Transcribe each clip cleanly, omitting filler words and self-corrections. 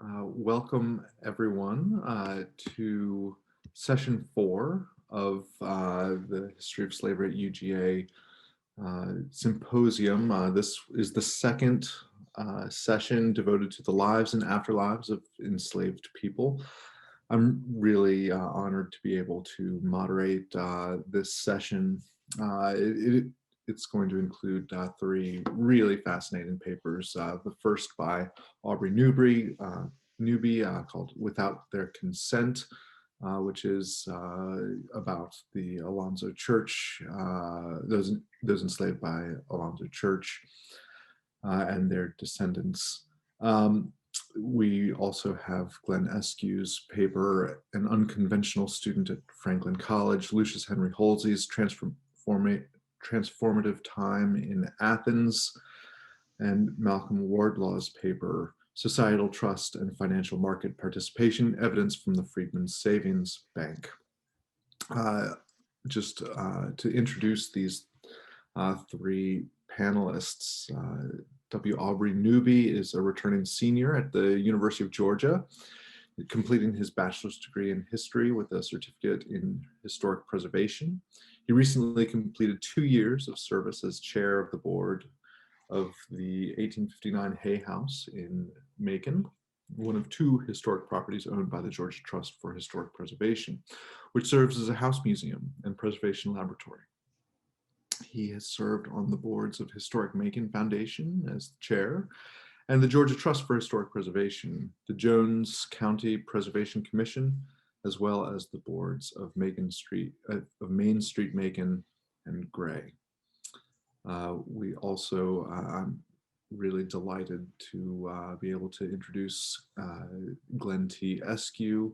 Welcome everyone to session 4 of the History of Slavery at UGA Symposium. This is the second session devoted to the lives and afterlives of enslaved people. I'm really honored to be able to moderate this session. It's going to include 3 really fascinating papers. The first by Aubrey Newby called Without Their Consent, which is about the Alonzo Church, those enslaved by Alonzo Church and their descendants. We also have Glenn Eskew's paper, An Unconventional Student at Franklin College, Lucius Henry Holsey's Transformative Time in Athens, and Malcolm Wardlaw's paper, Societal Trust and Financial Market Participation, Evidence from the Freedman Savings Bank. Just to introduce these 3 panelists, W. Aubrey Newby is a returning senior at the University of Georgia, completing his bachelor's degree in history with a certificate in historic preservation. He recently completed 2 years of service as chair of the board of the 1859 Hay House in Macon, one of 2 historic properties owned by the Georgia Trust for Historic Preservation, which serves as a house museum and preservation laboratory. He has served on the boards of Historic Macon Foundation as chair and the Georgia Trust for Historic Preservation, the Jones County Preservation Commission, as well as the boards of Main Street Macon and Gray. We also, I'm really delighted to be able to introduce Glenn T. Eskew,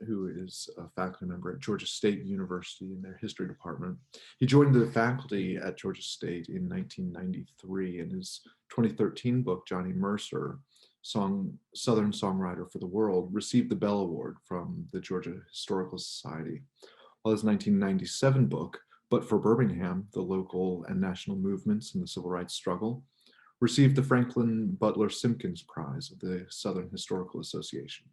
who is a faculty member at Georgia State University in their history department. He joined the faculty at Georgia State in 1993, and his 2013 book, Johnny Mercer, Southern Songwriter for the World, received the Bell Award from the Georgia Historical Society, while his 1997 book, But for Birmingham, the Local and National Movements in the Civil Rights Struggle, received the Franklin Butler Simpkins Prize of the Southern Historical Association.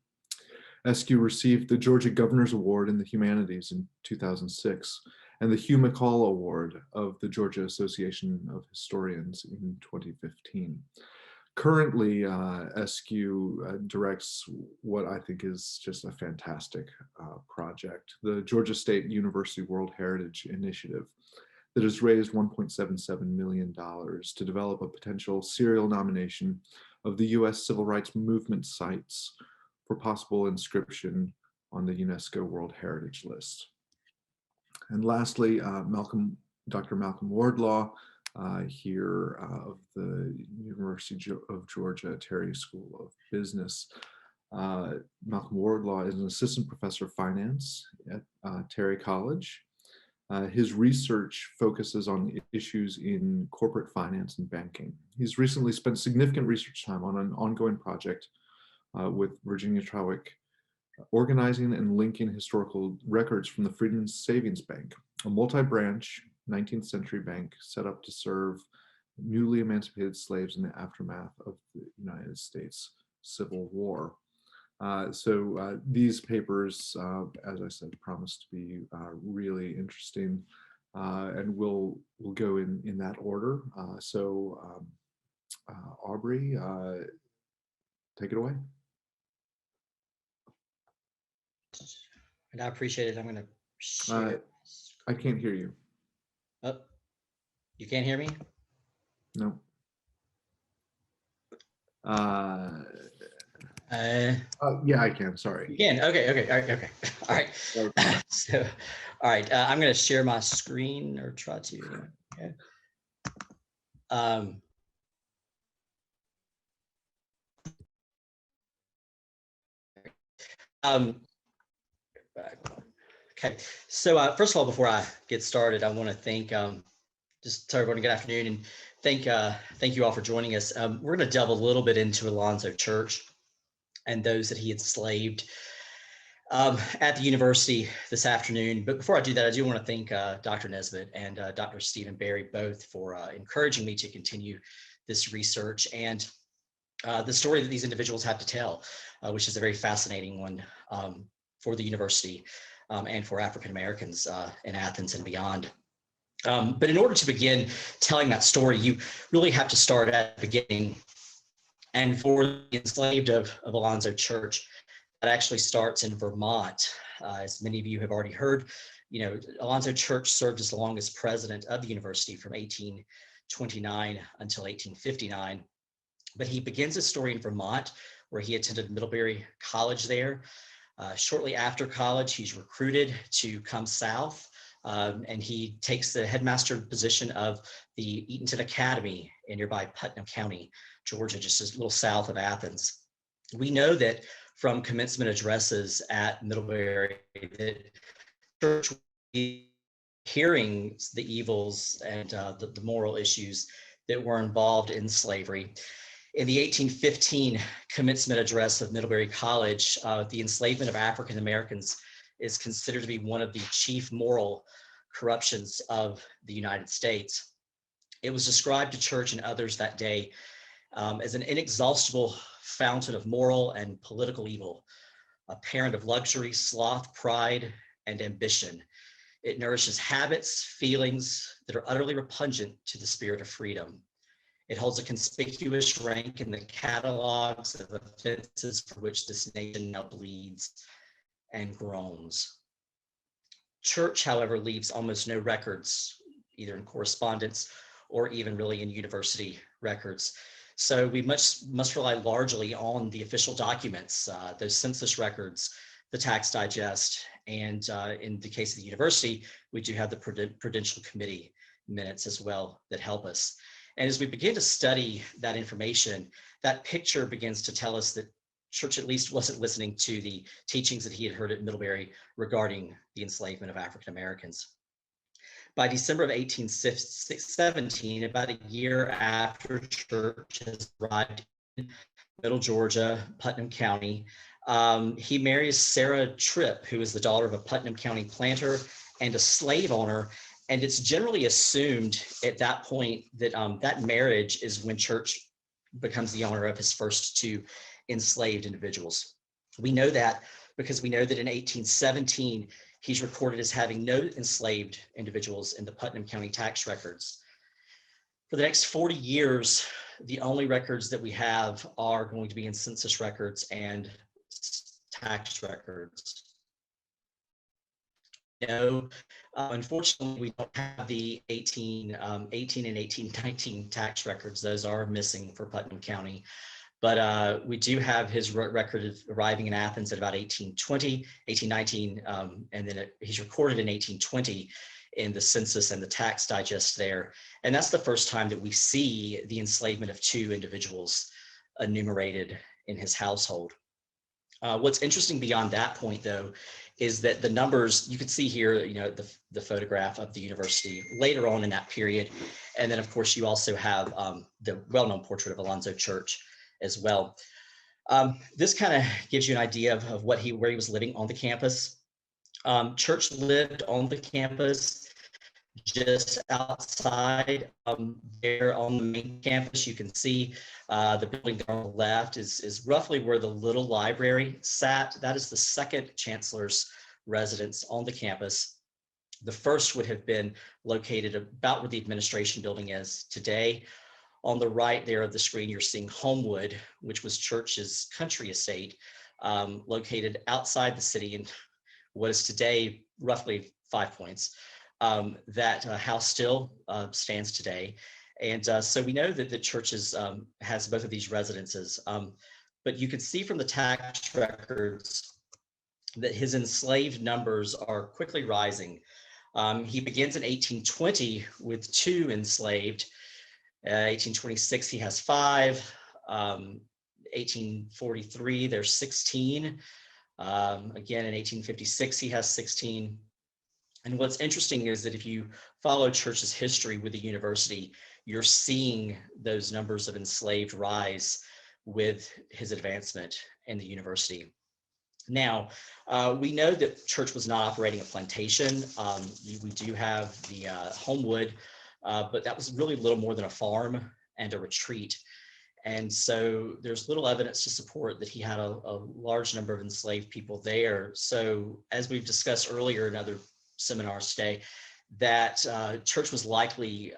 Eskew received the Georgia Governor's Award in the Humanities in 2006 and the Hugh McCall Award of the Georgia Association of Historians in 2015. Currently, Eskew directs what I think is just a fantastic project, the Georgia State University World Heritage Initiative, that has raised $1.77 million to develop a potential serial nomination of the US Civil Rights Movement sites for possible inscription on the UNESCO World Heritage List. And lastly, Dr. Malcolm Wardlaw, here of the University of Georgia Terry School of Business. Malcolm Wardlaw is an assistant professor of finance at Terry College. His research focuses on issues in corporate finance and banking. He's recently spent significant research time on an ongoing project with Virginia Trawick, organizing and linking historical records from the Freedman Savings Bank, a multi-branch 19th century bank set up to serve newly emancipated slaves in the aftermath of the United States Civil War. These papers, as I said, promise to be really interesting, and we'll go in that order. Aubrey, take it away. And I appreciate it. I'm going to share. I can't hear you. Oh, you can't hear me? No. Yeah, I can. Sorry. You can. Okay. All right. So, all right. I'm going to share my screen, or try to. Okay. Okay. So first of all, before I get started, I want to thank just tell everyone good afternoon, and thank you all for joining us. We're going to delve a little bit into Alonzo Church and those that he enslaved at the university this afternoon. But before I do that, I do want to thank Dr. Nesbit and Dr. Stephen Barry both for encouraging me to continue this research. And the story that these individuals have to tell, which is a very fascinating one for the university and for African Americans in Athens and beyond. But in order to begin telling that story, you really have to start at the beginning. And for the Enslaved of Alonzo Church, that actually starts in Vermont. As many of you have already heard, Alonzo Church served as the longest president of the university from 1829 until 1859. But he begins his story in Vermont, where he attended Middlebury College there. Shortly after college, he's recruited to come south, and he takes the headmaster position of the Eatonton Academy in nearby Putnam County, Georgia, just a little south of Athens. We know that from commencement addresses at Middlebury that church would be hearing the evils and the moral issues that were involved in slavery. In the 1815 commencement address of Middlebury College, the enslavement of African Americans is considered to be one of the chief moral corruptions of the United States. It was described to church and others that day as an inexhaustible fountain of moral and political evil, a parent of luxury, sloth, pride, and ambition. It nourishes habits, feelings that are utterly repugnant to the spirit of freedom. It holds a conspicuous rank in the catalogs of offenses for which this nation now bleeds and groans. Church, however, leaves almost no records, either in correspondence or even really in university records. So we must rely largely on the official documents, those census records, the tax digest, and in the case of the university, we do have the Prudential Committee minutes as well that help us. And as we begin to study that information, that picture begins to tell us that church at least wasn't listening to the teachings that he had heard at Middlebury regarding the enslavement of African Americans. By December of 1817, about a year after church has arrived in Middle Georgia, Putnam County, he marries Sarah Tripp, who is the daughter of a Putnam County planter and a slave owner. And it's generally assumed at that point that that marriage is when church becomes the owner of his first two enslaved individuals. We know that because we know that in 1817, he's recorded as having no enslaved individuals in the Putnam County tax records. For the next 40 years, the only records that we have are going to be in census records and tax records. No, unfortunately, we don't have the 1818 and 1819 tax records. Those are missing for Putnam County. But we do have his record of arriving in Athens at about 1820, 1819, and then he's recorded in 1820 in the census and the tax digest there. And that's the first time that we see the enslavement of two individuals enumerated in his household. What's interesting beyond that point, though, is that the numbers, you can see here, the photograph of the university later on in that period. And then, of course, you also have the well-known portrait of Alonzo Church as well. This kind of gives you an idea of where he was living on the campus. Church lived on the campus just outside there on the main campus. You can see the building on the left is roughly where the little library sat. That is the second chancellor's residence on the campus. The first would have been located about where the administration building is today. On the right there of the screen, you're seeing Homewood, which was Church's country estate, located outside the city in what is today roughly 5 Points. That house still stands today. And so we know that the church has both of these residences. But you can see from the tax records that his enslaved numbers are quickly rising. He begins in 1820 with 2 enslaved. 1826, he has 5. 1843, there's 16. Again, in 1856, he has 16. And what's interesting is that if you follow Church's history with the university, you're seeing those numbers of enslaved rise with his advancement in the university. Now, we know that Church was not operating a plantation. We do have the Homewood, but that was really little more than a farm and a retreat. And so there's little evidence to support that he had a large number of enslaved people there. So as we've discussed earlier in other seminars today, that church was likely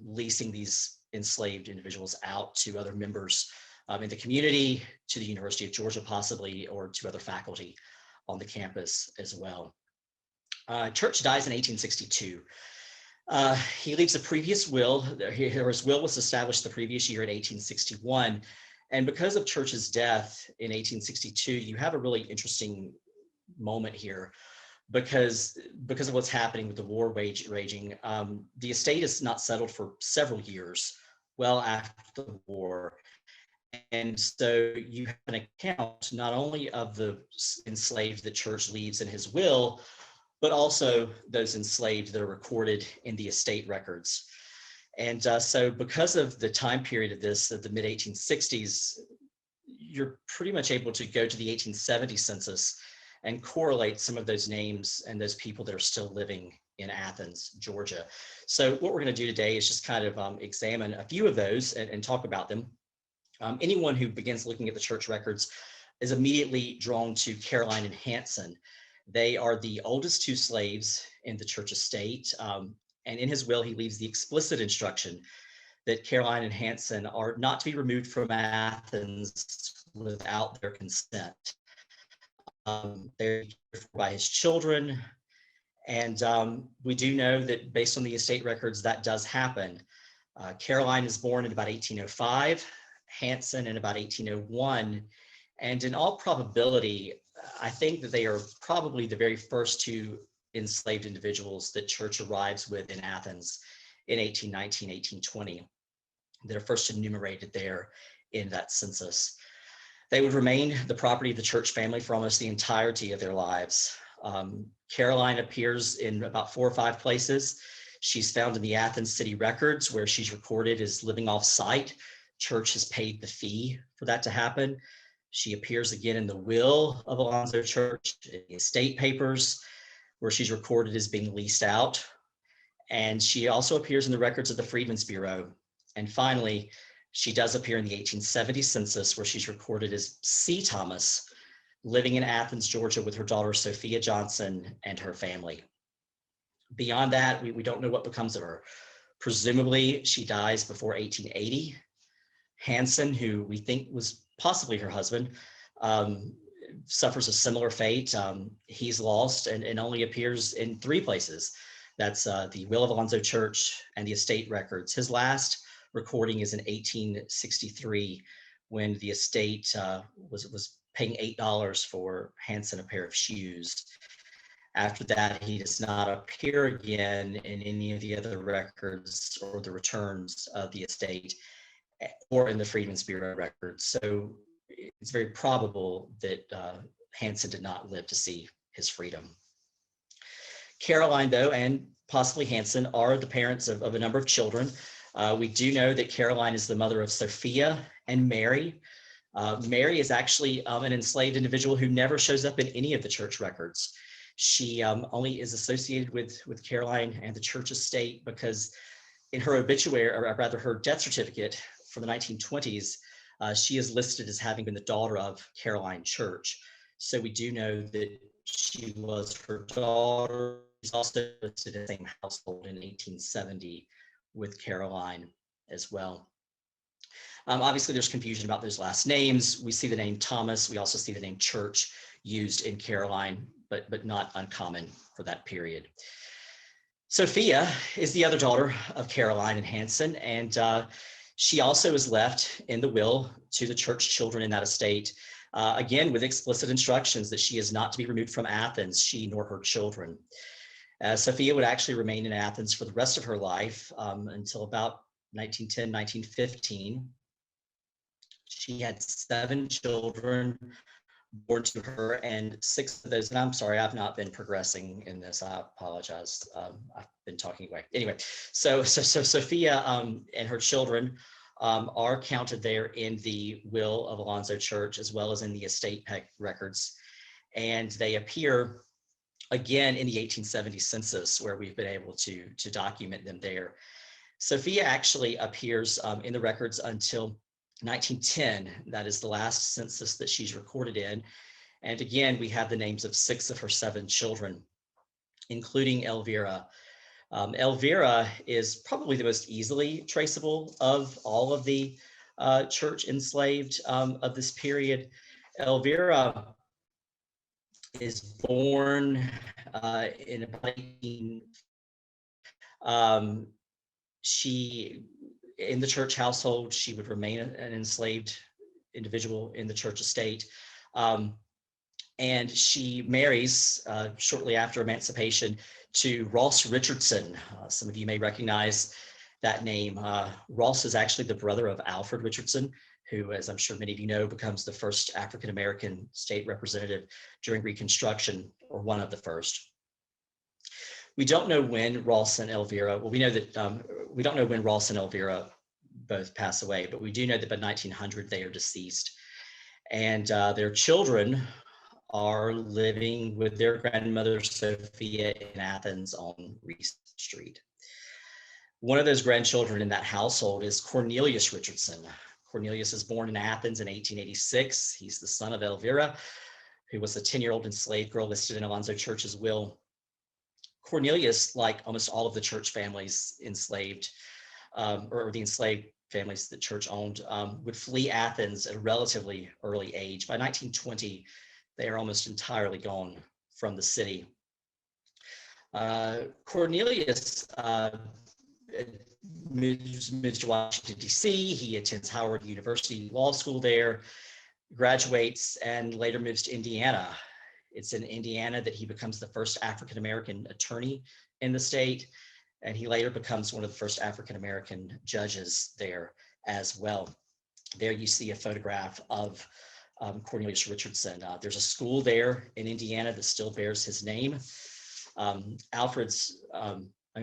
leasing these enslaved individuals out to other members in the community, to the University of Georgia possibly, or to other faculty on the campus as well. Church dies in 1862. He leaves a previous will. His will was established the previous year in 1861. And because of Church's death in 1862, you have a really interesting moment here because of what's happening with the war raging. The estate is not settled for several years, well after the war. And so you have an account not only of the enslaved that Church leaves in his will, but also those enslaved that are recorded in the estate records. And so because of the time period of this, of the mid-1860s, you're pretty much able to go to the 1870 census and correlate some of those names and those people that are still living in Athens, Georgia. So what we're going to do today is just kind of examine a few of those and talk about them. Anyone who begins looking at the church records is immediately drawn to Caroline and Hanson. They are the oldest two slaves in the church estate. And in his will, he leaves the explicit instruction that Caroline and Hanson are not to be removed from Athens without their consent. They're cared for by his children. And we do know that based on the estate records, that does happen. Caroline is born in about 1805, Hanson in about 1801. And in all probability, I think that they are probably the very first two enslaved individuals that Church arrives with in Athens in 1819, 1820. That are first enumerated there in that census. They would remain the property of the Church family for almost the entirety of their lives. Caroline appears in about 4 or 5 places. She's found in the Athens city records where she's recorded as living off site. Church has paid the fee for that to happen. She appears again in the will of Alonzo Church, in the estate papers, where she's recorded as being leased out. And she also appears in the records of the Freedmen's Bureau. And finally, she does appear in the 1870 census, where she's recorded as C. Thomas, living in Athens, Georgia, with her daughter, Sophia Johnson, and her family. Beyond that, we don't know what becomes of her. Presumably, she dies before 1880. Hanson, who we think was possibly her husband, suffers a similar fate. He's lost and only appears in 3 places. That's the will of Alonzo Church and the estate records. His last recording is in 1863, when the estate was paying $8 for Hanson a pair of shoes. After that, he does not appear again in any of the other records or the returns of the estate or in the Freedmen's Bureau records. So it's very probable that Hanson did not live to see his freedom. Caroline, though, and possibly Hanson are the parents of a number of children. We do know that Caroline is the mother of Sophia and Mary. Mary is actually an enslaved individual who never shows up in any of the church records. She only is associated with Caroline and the church estate because in her obituary, or rather her death certificate from the 1920s, she is listed as having been the daughter of Caroline Church. So we do know that she was her daughter. She's also listed in the same household in 1870 with Caroline as well. Obviously, there's confusion about those last names. We see the name Thomas. We also see the name Church used in Caroline, but not uncommon for that period. Sophia is the other daughter of Caroline and Hanson, and she also is left in the will to the church children in that estate, again, with explicit instructions that she is not to be removed from Athens, she nor her children. Sophia would actually remain in Athens for the rest of her life until about 1910, 1915. She had 7 children born to her, and 6 of those, and I'm sorry, I've not been progressing in this, I apologize. I've been talking away. Anyway, so Sophia and her children are counted there in the will of Alonzo Church, as well as in the estate records. And they appear again in the 1870 census, where we've been able to document them there. Sophia actually appears in the records until 1910, that is the last census that she's recorded in. And again, we have the names of 6 of her 7 children, including Elvira. Elvira is probably the most easily traceable of all of the church enslaved of this period. Elvira is born in about 18. She, in the church household, she would remain an enslaved individual in the church estate. And she marries shortly after emancipation to Ross Richardson. Some of you may recognize that name. Ross is actually the brother of Alfred Richardson, who, as I'm sure many of you know, becomes the first African-American state representative during Reconstruction, or one of the first. We don't know when Ross and Elvira, well, we know that we don't know when Ross and Elvira both pass away, but we do know that by 1900 they are deceased. And their children are living with their grandmother Sophia in Athens on Reese Street. One of those grandchildren in that household is Cornelius Richardson. Cornelius is born in Athens in 1886. He's the son of Elvira, who was the 10-year-old enslaved girl listed in Alonzo Church's will. Cornelius, like almost all of the church families enslaved, or the enslaved families that church owned, would flee Athens at a relatively early age. By 1920, they are almost entirely gone from the city. Cornelius moves to Washington, D.C. He attends Howard University Law School there, graduates, and later moves to Indiana. It's in Indiana that he becomes the first African-American attorney in the state, and he later becomes one of the first African-American judges there as well. There you see a photograph of Cornelius Richardson. There's a school there in Indiana that still bears his name.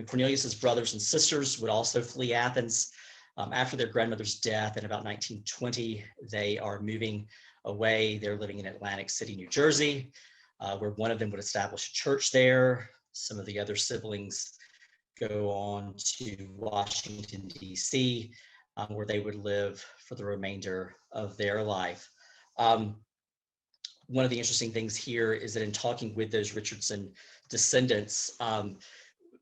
Cornelius's brothers and sisters would also flee Athens. After their grandmother's death in about 1920, they are moving away. They're living in Atlantic City, New Jersey, where one of them would establish a church there. Some of the other siblings go on to Washington, D.C., where they would live for the remainder of their life. One of the interesting things here is that in talking with those Richardson descendants,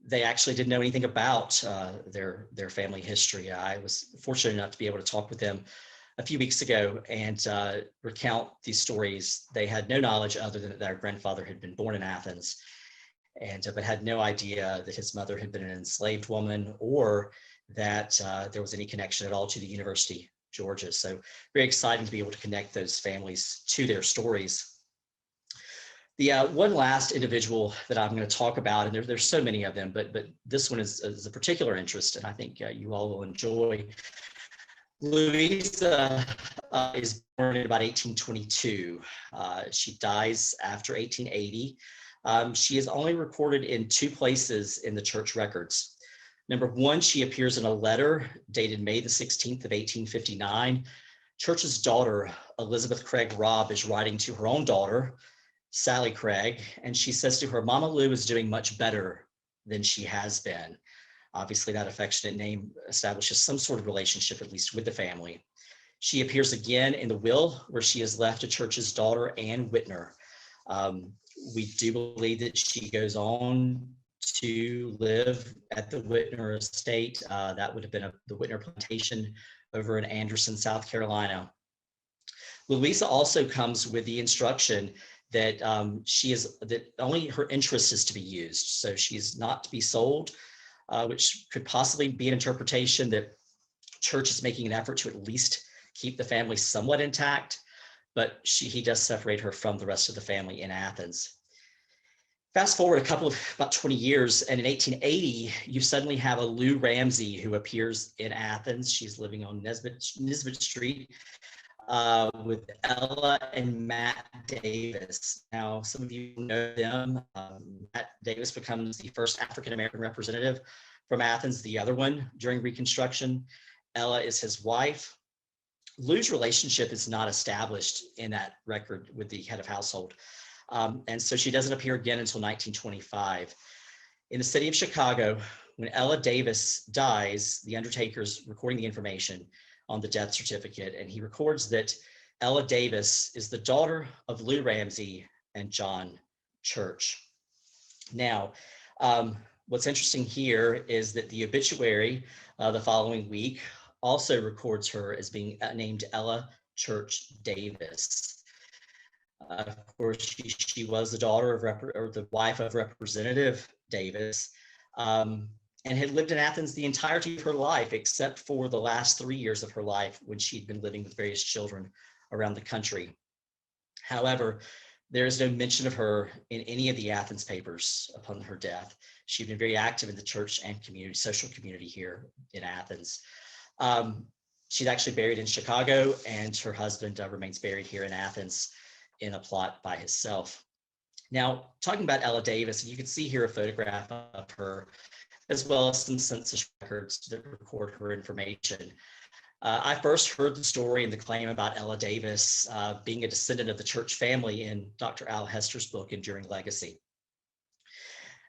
they actually didn't know anything about their family history. I was fortunate enough to be able to talk with them a few weeks ago and recount these stories. They had no knowledge other than that their grandfather had been born in Athens, and but had no idea that his mother had been an enslaved woman, or that there was any connection at all to the University of Georgia. So very exciting to be able to connect those families to their stories. The one last individual that I'm going to talk about, and there's so many of them, but this one is a particular interest, and I think you all will enjoy. Louisa is born in about 1822. She dies after 1880. She is only recorded in 2 places in the church records. Number one, she appears in a letter dated May the 16th of 1859. Church's daughter, Elizabeth Craig Robb, is writing to her own daughter, Sally Craig, and she says to her, "Mama Lou is doing much better than she has been." Obviously, that affectionate name establishes some sort of relationship, at least with the family. She appears again in the will, where she has left to Church's daughter, Ann Whitner. We do believe that she goes on to live at the Whitner estate. That would have been the Whitner plantation over in Anderson, South Carolina. Louisa also comes with the instruction that that only her interest is to be used. So she's not to be sold, which could possibly be an interpretation that Church is making an effort to at least keep the family somewhat intact, but he does separate her from the rest of the family in Athens. Fast forward about 20 years, and in 1880, you suddenly have a Lou Ramsey who appears in Athens. She's living on Nesbit Street with Ella and Matt Davis. Now, some of you know them. Matt Davis becomes the first African-American representative from Athens, the other one during Reconstruction. Ella is his wife. Lou's relationship is not established in that record with the head of household. And so she doesn't appear again until 1925. In the city of Chicago, when Ella Davis dies, the undertaker's recording the information. on the death certificate, and he records that Ella Davis is the daughter of Lou Ramsey and John Church. Now, what's interesting here is that the obituary the following week also records her as being named Ella Church Davis. Of course, she was the daughter of or the wife of Representative Davis, and had lived in Athens the entirety of her life, except for the last 3 years of her life when she'd been living with various children around the country. However, there is no mention of her in any of the Athens papers upon her death. She'd been very active in the church and community, social community here in Athens. She's actually buried in Chicago, and her husband remains buried here in Athens in a plot by himself. Now, talking about Ella Davis, you can see here a photograph of her, as well as some census records that record her information. I first heard the story and the claim about Ella Davis being a descendant of the church family in Dr. Al Hester's book, Enduring Legacy.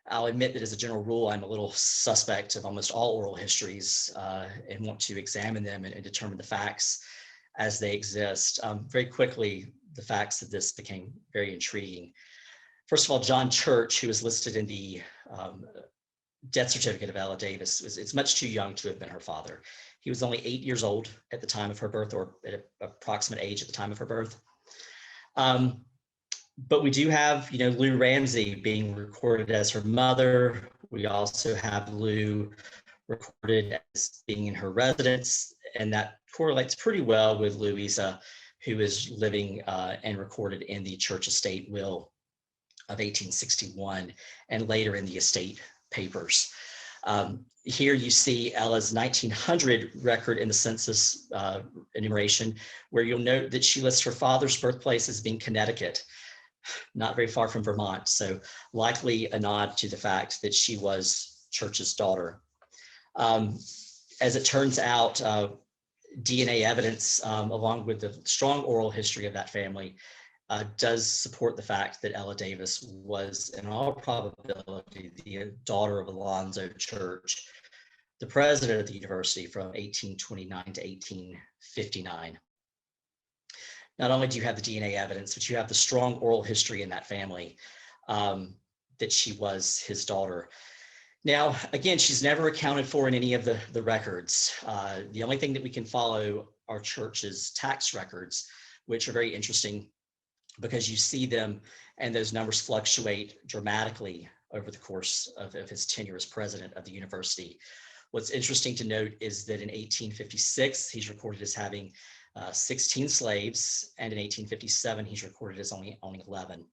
I'll admit that as a general rule, I'm a little suspect of almost all oral histories and want to examine them and determine the facts as they exist. Very quickly, the facts of this became very intriguing. First of all, John Church, who is listed in the death certificate of Ella Davis, it's much too young to have been her father. He was only 8 years old at the time of her birth, or at an approximate age at the time of her birth. But we do have, Lou Ramsey being recorded as her mother. We also have Lou recorded as being in her residence, and that correlates pretty well with Louisa, who is living and recorded in the church estate will of 1861 and later in the estate papers. Here you see Ella's 1900 record in the census enumeration, where you'll note that she lists her father's birthplace as being Connecticut, not very far from Vermont. So likely a nod to the fact that she was Church's daughter. As it turns out, DNA evidence, along with the strong oral history of that family, does support the fact that Ella Davis was, in all probability, the daughter of Alonzo Church, the president of the university from 1829 to 1859. Not only do you have the DNA evidence, but you have the strong oral history in that family that she was his daughter. Now, again, she's never accounted for in any of the records. The only thing that we can follow are Church's tax records, which are very interesting because you see them and those numbers fluctuate dramatically over the course of his tenure as president of the university. What's interesting to note is that in 1856, he's recorded as having 16 slaves, and in 1857, he's recorded as only 11.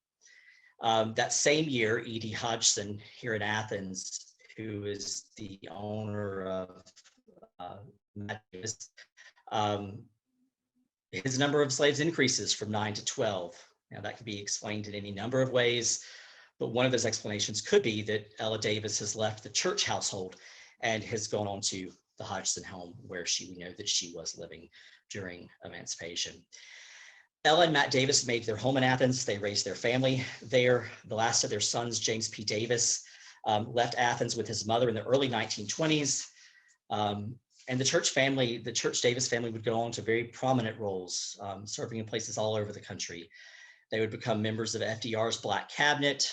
That same year, E.D. Hodgson here in Athens, who is the owner of Matt Davis, his number of slaves increases from 9 to 12. Now, that could be explained in any number of ways, but one of those explanations could be that Ella Davis has left the Church household and has gone on to the Hodgson home, where we know that she was living during emancipation. Ella and Matt Davis made their home in Athens. They raised their family there. The last of their sons, James P. Davis, left Athens with his mother in the early 1920s. And the Church Davis family would go on to very prominent roles, serving in places all over the country. They would become members of FDR's Black Cabinet.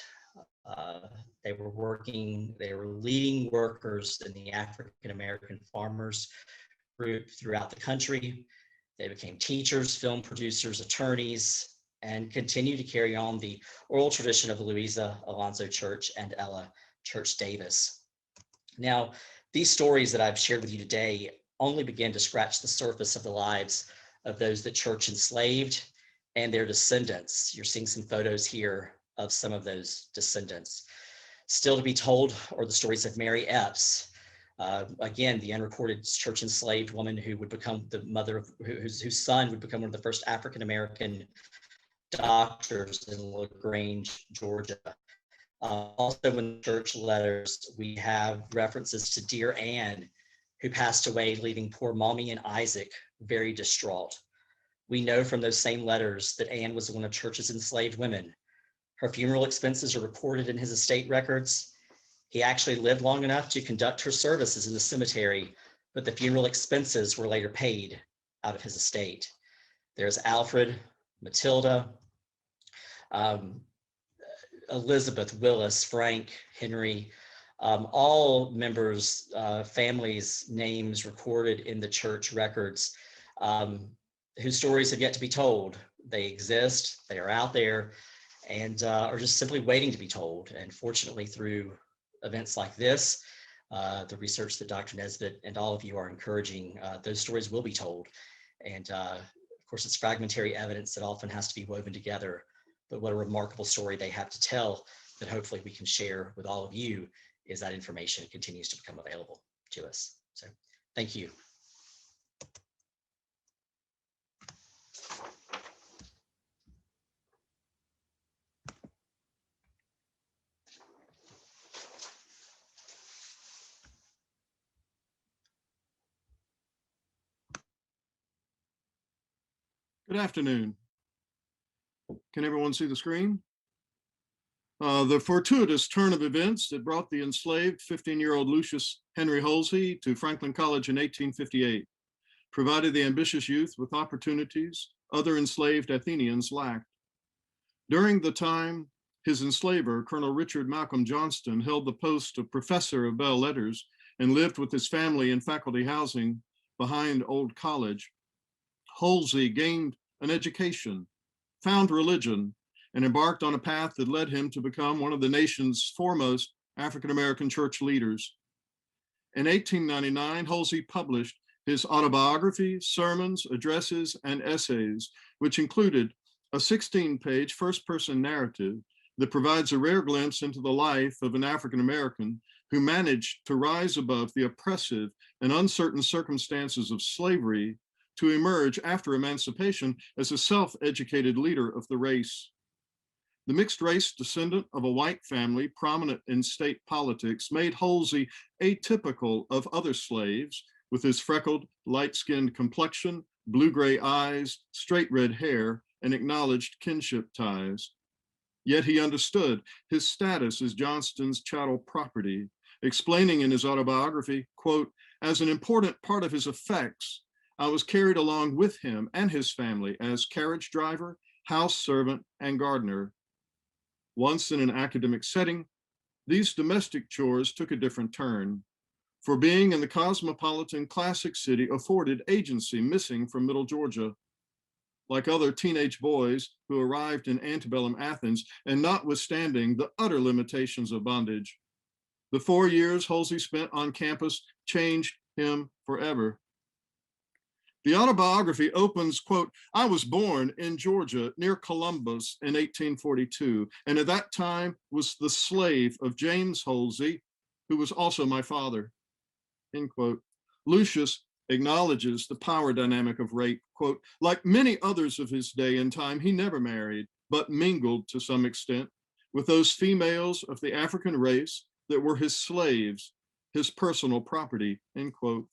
They were leading workers in the African-American farmers group throughout the country. They became teachers, film producers, attorneys, and continue to carry on the oral tradition of Louisa Alonzo Church and Ella Church Davis. Now, these stories that I've shared with you today only begin to scratch the surface of the lives of those that Church enslaved and their descendants. You're seeing some photos here of some of those descendants. Still to be told are the stories of Mary Epps, again, the unrecorded Church enslaved woman who would become the mother of, whose son would become one of the first African-American doctors in LaGrange, Georgia. Also in the church letters, we have references to dear Anne, who passed away, leaving poor Mommy and Isaac very distraught. We know from those same letters that Anne was one of Church's enslaved women. Her funeral expenses are recorded in his estate records. He actually lived long enough to conduct her services in the cemetery, but the funeral expenses were later paid out of his estate. There's Alfred, Matilda, Elizabeth, Willis, Frank, Henry, all members, families, names recorded in the church records, whose stories have yet to be told. They exist, they are out there, and are just simply waiting to be told. And fortunately, through events like this, the research that Dr. Nesbit and all of you are encouraging, those stories will be told. And of course, it's fragmentary evidence that often has to be woven together, but what a remarkable story they have to tell that hopefully we can share with all of you as that information continues to become available to us. So thank you. Good afternoon. Can everyone see the screen? The fortuitous turn of events that brought the enslaved 15-year-old Lucius Henry Holsey to Franklin College in 1858 provided the ambitious youth with opportunities other enslaved Athenians lacked. During the time, his enslaver, Colonel Richard Malcolm Johnston, held the post of professor of belles lettres and lived with his family in faculty housing behind Old College. Holsey gained an education, found religion, and embarked on a path that led him to become one of the nation's foremost African-American church leaders. In 1899, Holsey published his autobiography, sermons, addresses, and essays, which included a 16-page first-person narrative that provides a rare glimpse into the life of an African-American who managed to rise above the oppressive and uncertain circumstances of slavery to emerge after emancipation as a self-educated leader of the race. The mixed-race descendant of a white family prominent in state politics made Holsey atypical of other slaves, with his freckled, light-skinned complexion, blue-gray eyes, straight red hair, and acknowledged kinship ties. Yet he understood his status as Johnston's chattel property, explaining in his autobiography, quote, "As an important part of his effects, I was carried along with him and his family as carriage driver, house servant, and gardener. Once in an academic setting, these domestic chores took a different turn, for being in the cosmopolitan classic city afforded agency missing from Middle Georgia. Like other teenage boys who arrived in antebellum Athens, and notwithstanding the utter limitations of bondage, the 4 years Holsey spent on campus changed him forever." The autobiography opens, quote, "I was born in Georgia near Columbus in 1842, and at that time was the slave of James Holsey, who was also my father," end quote. Lucius acknowledges the power dynamic of rape, quote, "Like many others of his day and time, he never married, but mingled to some extent with those females of the African race that were his slaves, his personal property," end quote.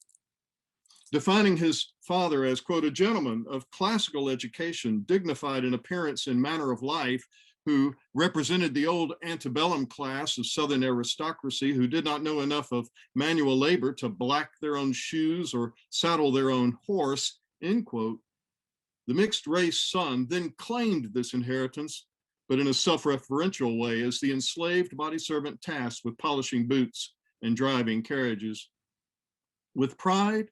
Defining his father as, quote, "a gentleman of classical education, dignified in appearance and manner of life, who represented the old antebellum class of Southern aristocracy who did not know enough of manual labor to black their own shoes or saddle their own horse," end quote. The mixed race son then claimed this inheritance, but in a self-referential way, as the enslaved body servant tasked with polishing boots and driving carriages. With pride,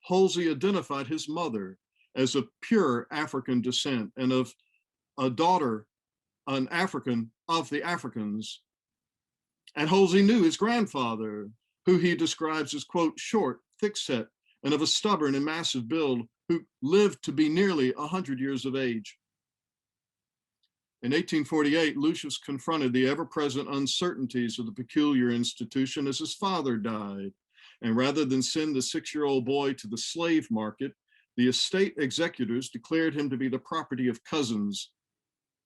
Holsey identified his mother as of pure African descent and of a daughter, an African of the Africans. And Holsey knew his grandfather, who he describes as, quote, "short, thick-set, and of a stubborn and massive build, who lived to be nearly 100 years of age." In 1848, Lucius confronted the ever-present uncertainties of the peculiar institution as his father died. And rather than send the 6-year-old boy to the slave market, the estate executors declared him to be the property of cousins.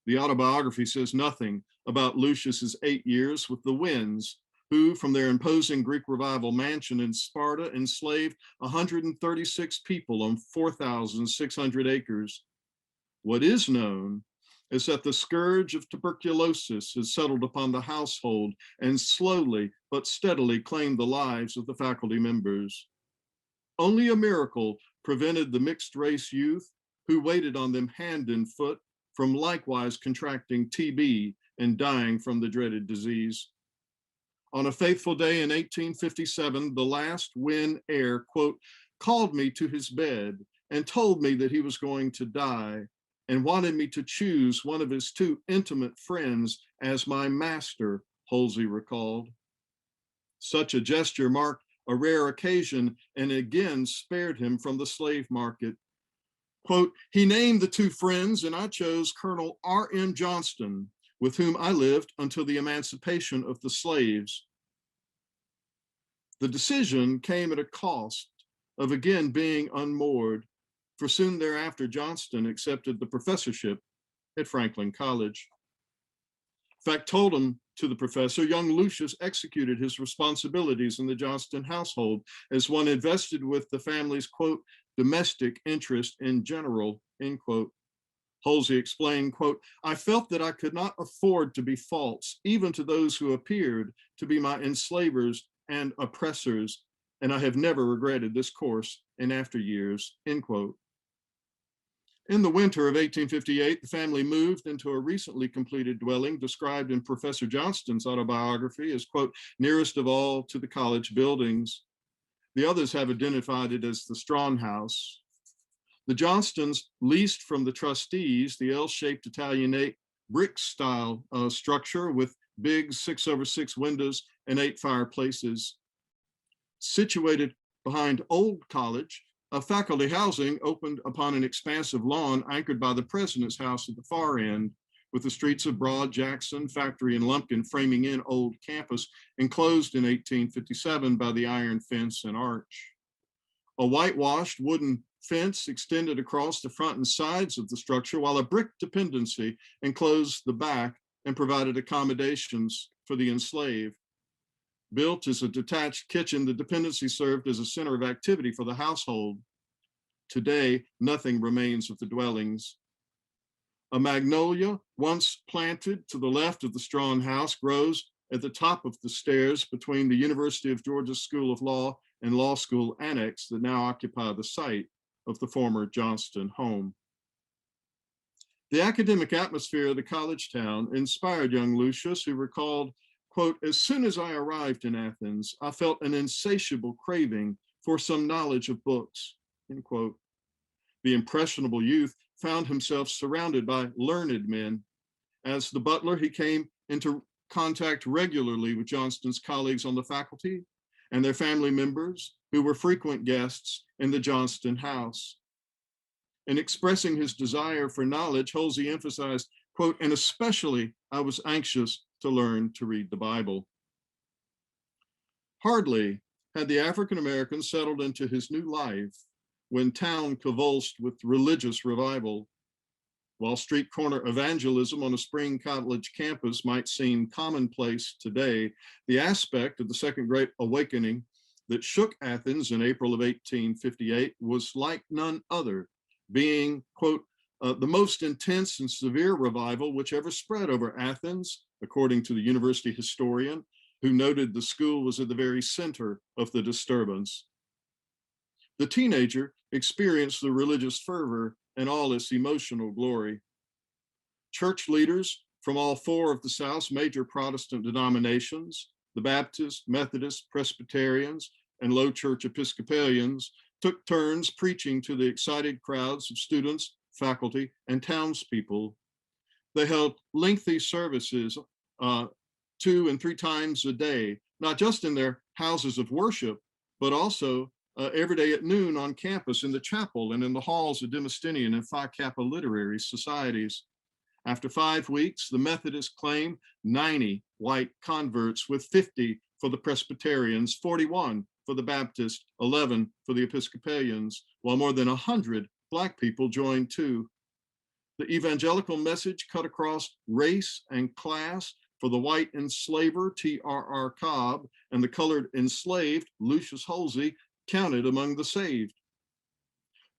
The autobiography says nothing about Lucius's 8 years with the Winds, who, from their imposing Greek Revival mansion in Sparta, enslaved 136 people on 4,600 acres. What is known is that the scourge of tuberculosis has settled upon the household and slowly but steadily claimed the lives of the faculty members. Only a miracle prevented the mixed race youth who waited on them hand and foot from likewise contracting TB and dying from the dreaded disease. On a faithful day in 1857, the last Wynn heir, quote, called me to his bed and told me that he was going to die and wanted me to choose one of his two intimate friends as my master, Holsey recalled. Such a gesture marked a rare occasion and again spared him from the slave market. Quote, he named the two friends and I chose Colonel R.M. Johnston, with whom I lived until the emancipation of the slaves. The decision came at a cost of again being unmoored, for soon thereafter Johnston accepted the professorship at Franklin College. Factotum to the professor, young Lucius executed his responsibilities in the Johnston household as one invested with the family's, quote, domestic interest in general, end quote. Holsey explained, quote, I felt that I could not afford to be false, even to those who appeared to be my enslavers and oppressors, and I have never regretted this course in after years, end quote. In the winter of 1858, the family moved into a recently completed dwelling described in Professor Johnston's autobiography as, quote, nearest of all to the college buildings. The others have identified it as the Strawn House. The Johnstons leased from the trustees the L-shaped Italianate brick style structure with big 6/6 windows and 8 fireplaces. Situated behind Old College, faculty housing opened upon an expansive lawn anchored by the president's house at the far end, with the streets of Broad, Jackson, Factory, and Lumpkin framing in Old Campus, enclosed in 1857 by the iron fence and arch. A whitewashed wooden fence extended across the front and sides of the structure, while a brick dependency enclosed the back and provided accommodations for the enslaved. Built as a detached kitchen, the dependency served as a center of activity for the household. Today, nothing remains of the dwellings. A magnolia, once planted to the left of the Strawn House, grows at the top of the stairs between the University of Georgia School of Law and Law School Annex that now occupy the site of the former Johnston home. The academic atmosphere of the college town inspired young Lucius, who recalled, quote, as soon as I arrived in Athens, I felt an insatiable craving for some knowledge of books, end quote. The impressionable youth found himself surrounded by learned men. As the butler, he came into contact regularly with Johnston's colleagues on the faculty and their family members who were frequent guests in the Johnston house. In expressing his desire for knowledge, Holsey emphasized, quote, and especially I was anxious to learn to read the Bible. Hardly had the African Americans settled into his new life when town convulsed with religious revival. While street corner evangelism on a spring college campus might seem commonplace today, the aspect of the Second Great Awakening that shook Athens in April of 1858 was like none other, being, quote, the most intense and severe revival which ever spread over Athens, according to the university historian, who noted the school was at the very center of the disturbance. The teenager experienced the religious fervor and all its emotional glory. Church leaders from all 4 of the South's major Protestant denominations, the Baptists, Methodists, Presbyterians, and Low Church Episcopalians, took turns preaching to the excited crowds of students, faculty, and townspeople. They held lengthy services 2 and 3 times a day, not just in their houses of worship, but also every day at noon on campus in the chapel and in the halls of Demosthenian and Phi Kappa literary societies. After 5 weeks, the Methodists claimed 90 white converts, with 50 for the Presbyterians, 41 for the Baptists, 11 for the Episcopalians, while more than 100 Black people joined too. The evangelical message cut across race and class for the white enslaver, T.R.R. Cobb, and the colored enslaved, Lucius Holsey, counted among the saved.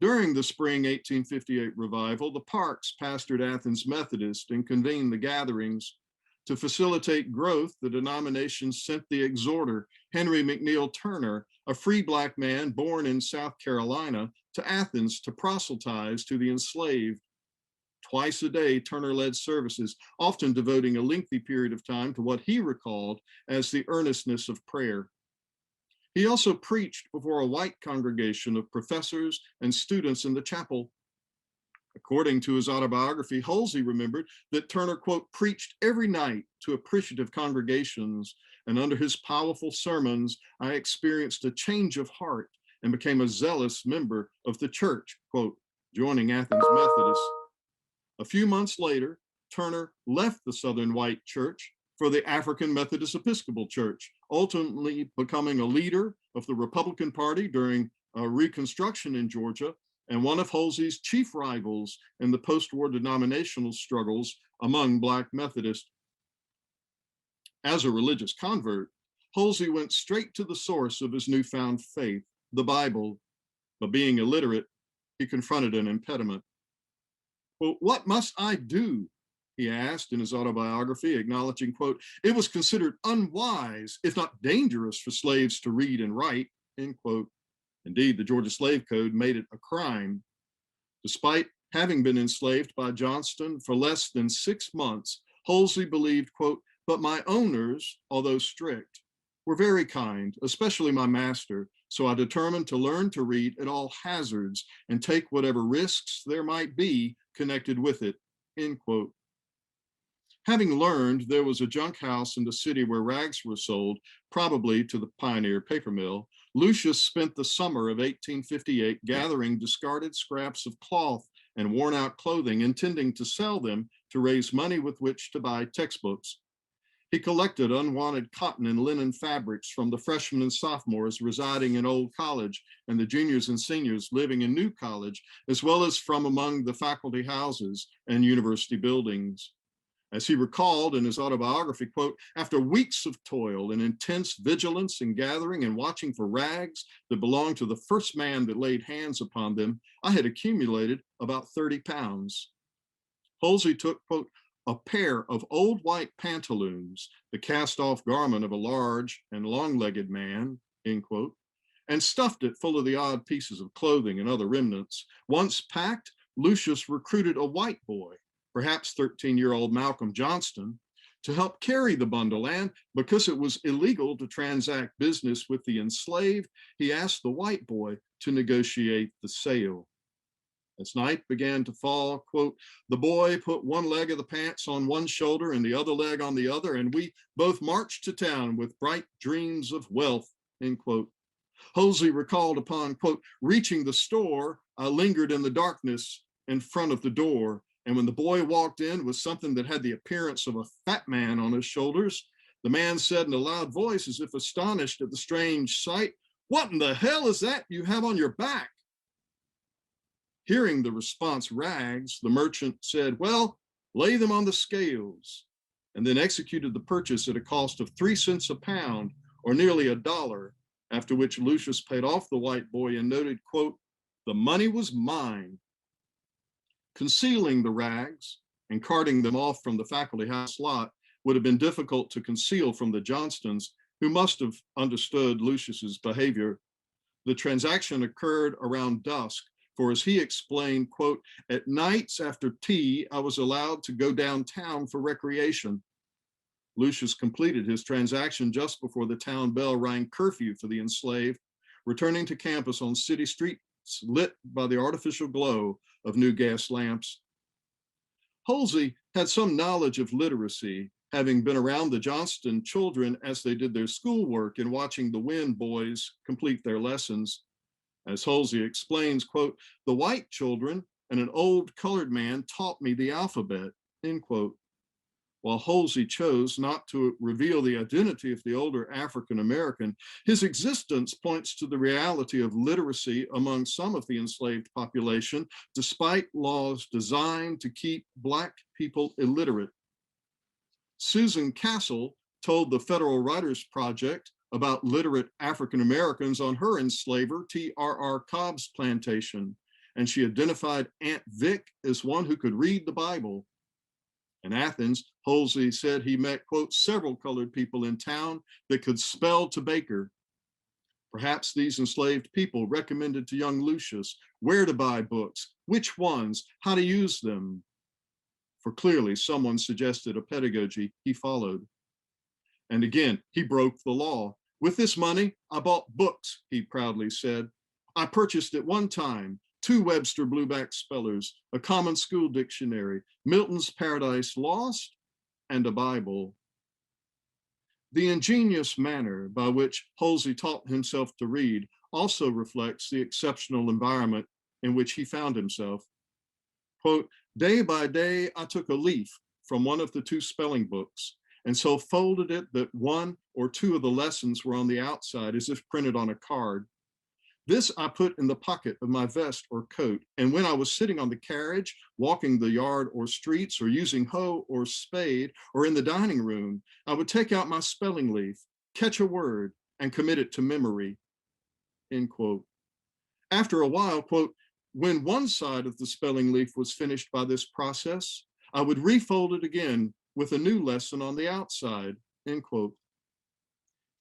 During the spring 1858 revival, the Parks pastored Athens Methodist and convened the gatherings. To facilitate growth, the denomination sent the exhorter, Henry McNeil Turner, a free Black man born in South Carolina, to Athens to proselytize to the enslaved. Twice a day, Turner led services, often devoting a lengthy period of time to what he recalled as the earnestness of prayer. He also preached before a white congregation of professors and students in the chapel. According to his autobiography, Holsey remembered that Turner, quote, preached every night to appreciative congregations, and under his powerful sermons, I experienced a change of heart and became a zealous member of the church, quote, joining Athens Methodist. A few months later, Turner left the Southern White Church for the African Methodist Episcopal Church, ultimately becoming a leader of the Republican Party during Reconstruction in Georgia, and one of Holsey's chief rivals in the post-war denominational struggles among Black Methodists. As a religious convert, Holsey went straight to the source of his newfound faith, the Bible. But being illiterate, he confronted an impediment. Well, what must I do? He asked in his autobiography, acknowledging, quote, it was considered unwise, if not dangerous, for slaves to read and write, end quote. Indeed, the Georgia Slave Code made it a crime. Despite having been enslaved by Johnston for less than 6 months, Holsey believed, quote, but my owners, although strict, were very kind, especially my master, so I determined to learn to read at all hazards and take whatever risks there might be connected with it, end quote. Having learned there was a junk house in the city where rags were sold, probably to the Pioneer paper mill, Lucius spent the summer of 1858 gathering discarded scraps of cloth and worn out clothing, intending to sell them to raise money with which to buy textbooks. He collected unwanted cotton and linen fabrics from the freshmen and sophomores residing in Old College and the juniors and seniors living in New College, as well as from among the faculty houses and university buildings. As he recalled in his autobiography, quote, after weeks of toil and intense vigilance in gathering and watching for rags that belonged to the first man that laid hands upon them, I had accumulated about 30 pounds. Holsey took, quote, a pair of old white pantaloons, the cast-off garment of a large and long-legged man, end quote, and stuffed it full of the odd pieces of clothing and other remnants. Once packed, Lucius recruited a white boy, perhaps 13-year-old Malcolm Johnston, to help carry the bundle, and because it was illegal to transact business with the enslaved, he asked the white boy to negotiate the sale. As night began to fall, quote, the boy put one leg of the pants on one shoulder and the other leg on the other, and we both marched to town with bright dreams of wealth, end quote. Holsey recalled upon, quote, reaching the store, I lingered in the darkness in front of the door, and when the boy walked in with something that had the appearance of a fat man on his shoulders, the man said in a loud voice, as if astonished at the strange sight, what in the hell is that you have on your back? Hearing the response, rags, the merchant said, well, lay them on the scales, and then executed the purchase at a cost of 3 cents a pound, or nearly $1, after which Lucius paid off the white boy and noted, quote, the money was mine. Concealing the rags and carting them off from the faculty house lot would have been difficult to conceal from the Johnstons, who must have understood Lucius's behavior. The transaction occurred around dusk, for as he explained, quote, at nights after tea, I was allowed to go downtown for recreation. Lucius completed his transaction just before the town bell rang curfew for the enslaved, returning to campus on city streets lit by the artificial glow of new gas lamps. Holsey had some knowledge of literacy, having been around the Johnston children as they did their schoolwork and watching the Wynn boys complete their lessons. As Holsey explains, quote, the white children and an old colored man taught me the alphabet, end quote. While Holsey chose not to reveal the identity of the older African-American, his existence points to the reality of literacy among some of the enslaved population, despite laws designed to keep Black people illiterate. Susan Castle told the Federal Writers Project about literate African-Americans on her enslaver, T.R.R. Cobb's plantation, and she identified Aunt Vic as one who could read the Bible. In Athens, Holsey said he met, quote, several colored people in town that could spell to Baker. Perhaps these enslaved people recommended to young Lucius where to buy books, which ones, how to use them. For clearly someone suggested a pedagogy he followed. And again, he broke the law. With this money, I bought books, he proudly said. I purchased at one time 2 Webster Blueback Spellers, a Common School Dictionary, Milton's Paradise Lost, and a Bible. The ingenious manner by which Holsey taught himself to read also reflects the exceptional environment in which he found himself. Quote, day by day, I took a leaf from one of the 2 spelling books and so folded it that 1 or 2 of the lessons were on the outside as if printed on a card. This I put in the pocket of my vest or coat, and when I was sitting on the carriage, walking the yard or streets, or using hoe or spade, or in the dining room, I would take out my spelling leaf, catch a word, and commit it to memory, end quote. After a while, quote, when one side of the spelling leaf was finished by this process, I would refold it again with a new lesson on the outside, end quote.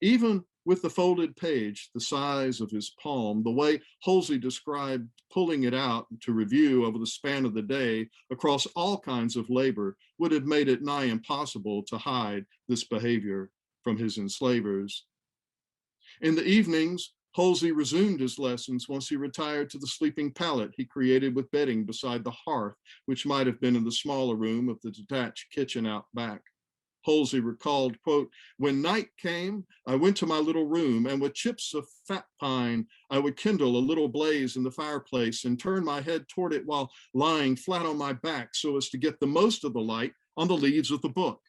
Even with the folded page, the size of his palm, the way Holsey described pulling it out to review over the span of the day across all kinds of labor would have made it nigh impossible to hide this behavior from his enslavers. In the evenings, Holsey resumed his lessons once he retired to the sleeping pallet he created with bedding beside the hearth, which might have been in the smaller room of the detached kitchen out back. Holsey recalled, quote, when night came, I went to my little room, and with chips of fat pine, I would kindle a little blaze in the fireplace and turn my head toward it while lying flat on my back so as to get the most of the light on the leaves of the book.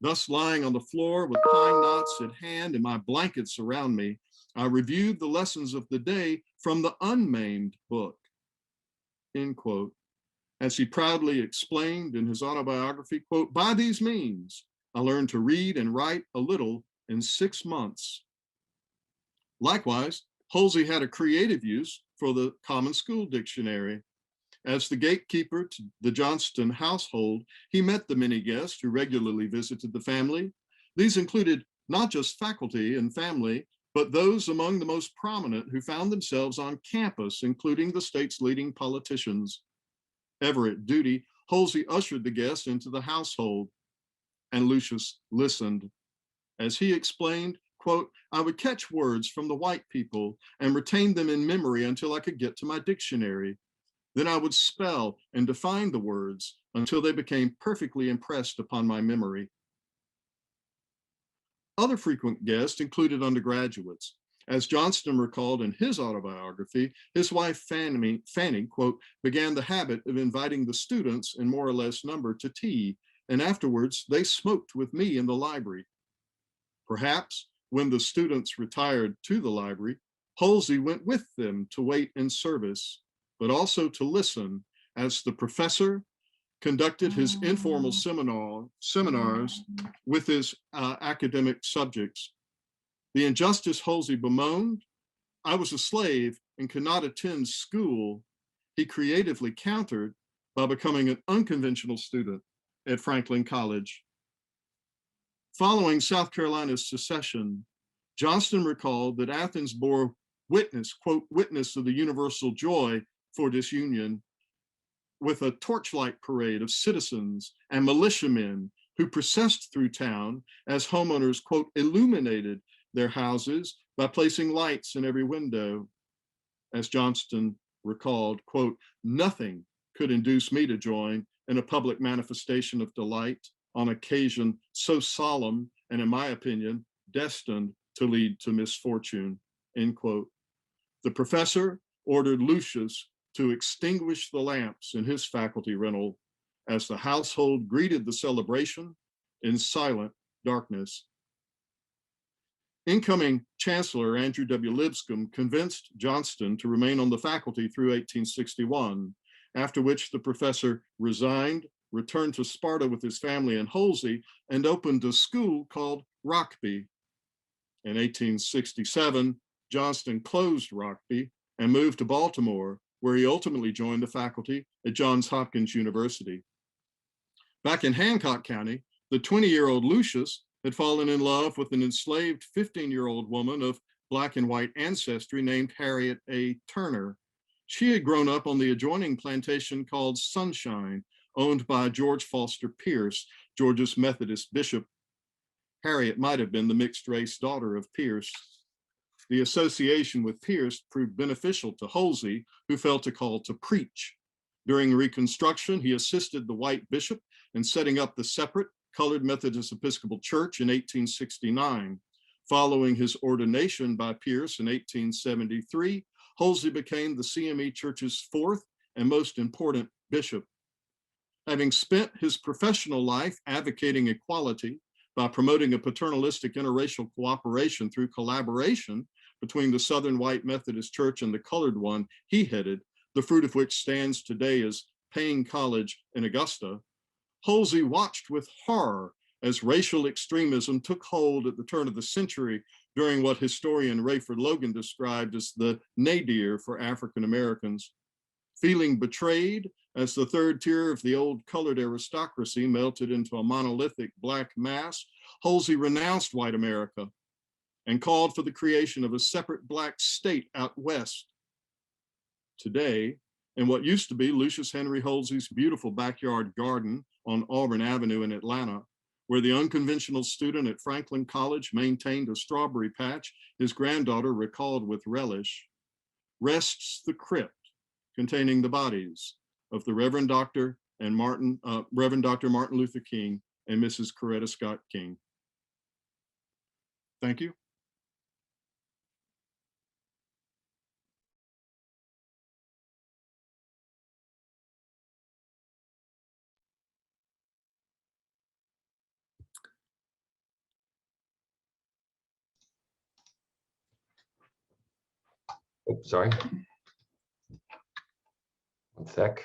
Thus, lying on the floor with pine knots at hand and my blankets around me, I reviewed the lessons of the day from the unmaimed book, end quote. As he proudly explained in his autobiography, quote, by these means, I learned to read and write a little in 6 months. Likewise, Holsey had a creative use for the Common School Dictionary. As the gatekeeper to the Johnston household, he met the many guests who regularly visited the family. These included not just faculty and family, but those among the most prominent who found themselves on campus, including the state's leading politicians. Ever at duty, Holsey ushered the guests into the household, and Lucius listened. As he explained, quote, I would catch words from the white people and retain them in memory until I could get to my dictionary. Then I would spell and define the words until they became perfectly impressed upon my memory. Other frequent guests included undergraduates. As Johnston recalled in his autobiography, his wife Fanny, quote, began the habit of inviting the students in more or less number to tea, and afterwards they smoked with me in the library. Perhaps when the students retired to the library, Holsey went with them to wait in service, but also to listen as the professor conducted his informal seminars with his academic subjects. The injustice Holsey bemoaned, I was a slave and could not attend school, he creatively countered by becoming an unconventional student at Franklin College. Following South Carolina's secession, Johnston recalled that Athens bore witness, quote, witness of the universal joy for disunion with a torchlight parade of citizens and militiamen who processed through town as homeowners, quote, illuminated their houses by placing lights in every window. As Johnston recalled, quote, nothing could induce me to join in a public manifestation of delight on occasion so solemn and, in my opinion, destined to lead to misfortune, end quote. The professor ordered Lucius to extinguish the lamps in his faculty rental as the household greeted the celebration in silent darkness. Incoming Chancellor Andrew W. Lipscomb convinced Johnston to remain on the faculty through 1861, after which the professor resigned, returned to Sparta with his family and Holsey, and opened a school called Rockby. In 1867, Johnston closed Rockby and moved to Baltimore, where he ultimately joined the faculty at Johns Hopkins University. Back in Hancock County, the 20-year-old Lucius had fallen in love with an enslaved 15-year-old woman of Black and white ancestry named Harriet A. Turner. She had grown up on the adjoining plantation called Sunshine, owned by George Foster Pierce, Georgia's Methodist bishop. Harriet might have been the mixed-race daughter of Pierce. The association with Pierce proved beneficial to Holsey, who felt a call to preach. During Reconstruction, he assisted the white bishop in setting up the separate Colored Methodist Episcopal Church in 1869. Following his ordination by Pierce in 1873, Holsey became the CME Church's fourth and most important bishop. Having spent his professional life advocating equality by promoting a paternalistic interracial cooperation through collaboration between the Southern White Methodist Church and the colored one he headed, the fruit of which stands today as Payne College in Augusta, Holsey watched with horror as racial extremism took hold at the turn of the century during what historian Rayford Logan described as the nadir for African Americans. Feeling betrayed as the third tier of the old colored aristocracy melted into a monolithic Black mass, Holsey renounced white America and called for the creation of a separate Black state out west. Today, in what used to be Lucius Henry Holsey's beautiful backyard garden on Auburn Avenue in Atlanta, where the unconventional student at Franklin College maintained a strawberry patch his granddaughter recalled with relish, rests the crypt containing the bodies of the Reverend Dr. Martin Luther King and Mrs. Coretta Scott King. Thank you. Oh, sorry. One sec.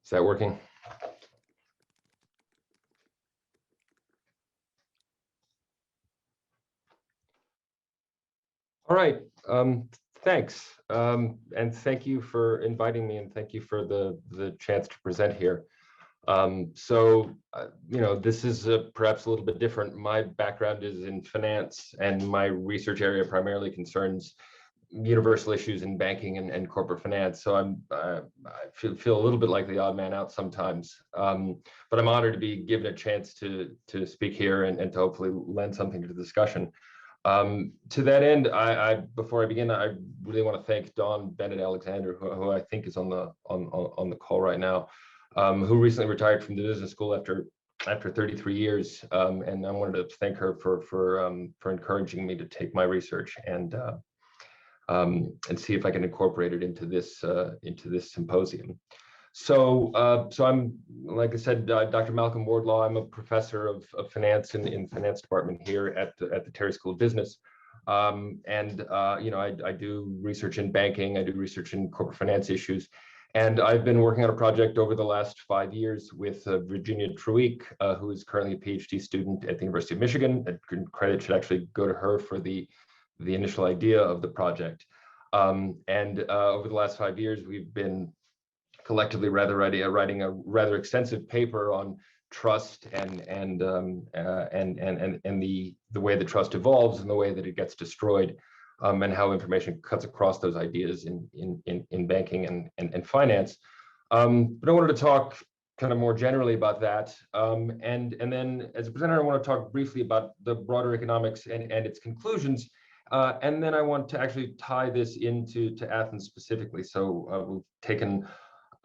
Is that working? All right. Thanks. And thank you for inviting me, and thank you for the chance to present here. This is perhaps a little bit different. My background is in finance, and my research area primarily concerns universal issues in banking and corporate finance. So I feel a little bit like the odd man out sometimes. But I'm honored to be given a chance to speak here and to hopefully lend something to the discussion. To that end, before I begin, I really want to thank Dawn Bennett Alexander, who I think is on the call right now, who recently retired from the business school after 33 years, and I wanted to thank her for encouraging me to take my research and see if I can incorporate it into this symposium. So I'm, like I said, Dr. Malcolm Wardlaw. I'm a professor of finance in the finance department here at the Terry School of Business. I do research in banking. I do research in corporate finance issues. And I've been working on a project over the last 5 years with Virginia Truick, who is currently a PhD student at the University of Michigan. Credit should actually go to her for the initial idea of the project. Over the last 5 years, we've been collectively writing a rather extensive paper on trust and the way the trust evolves and the way that it gets destroyed, and how information cuts across those ideas in banking and finance. But I wanted to talk kind of more generally about that. And then as a presenter, I want to talk briefly about the broader economics and its conclusions. And then I want to actually tie this into Athens specifically. So we've taken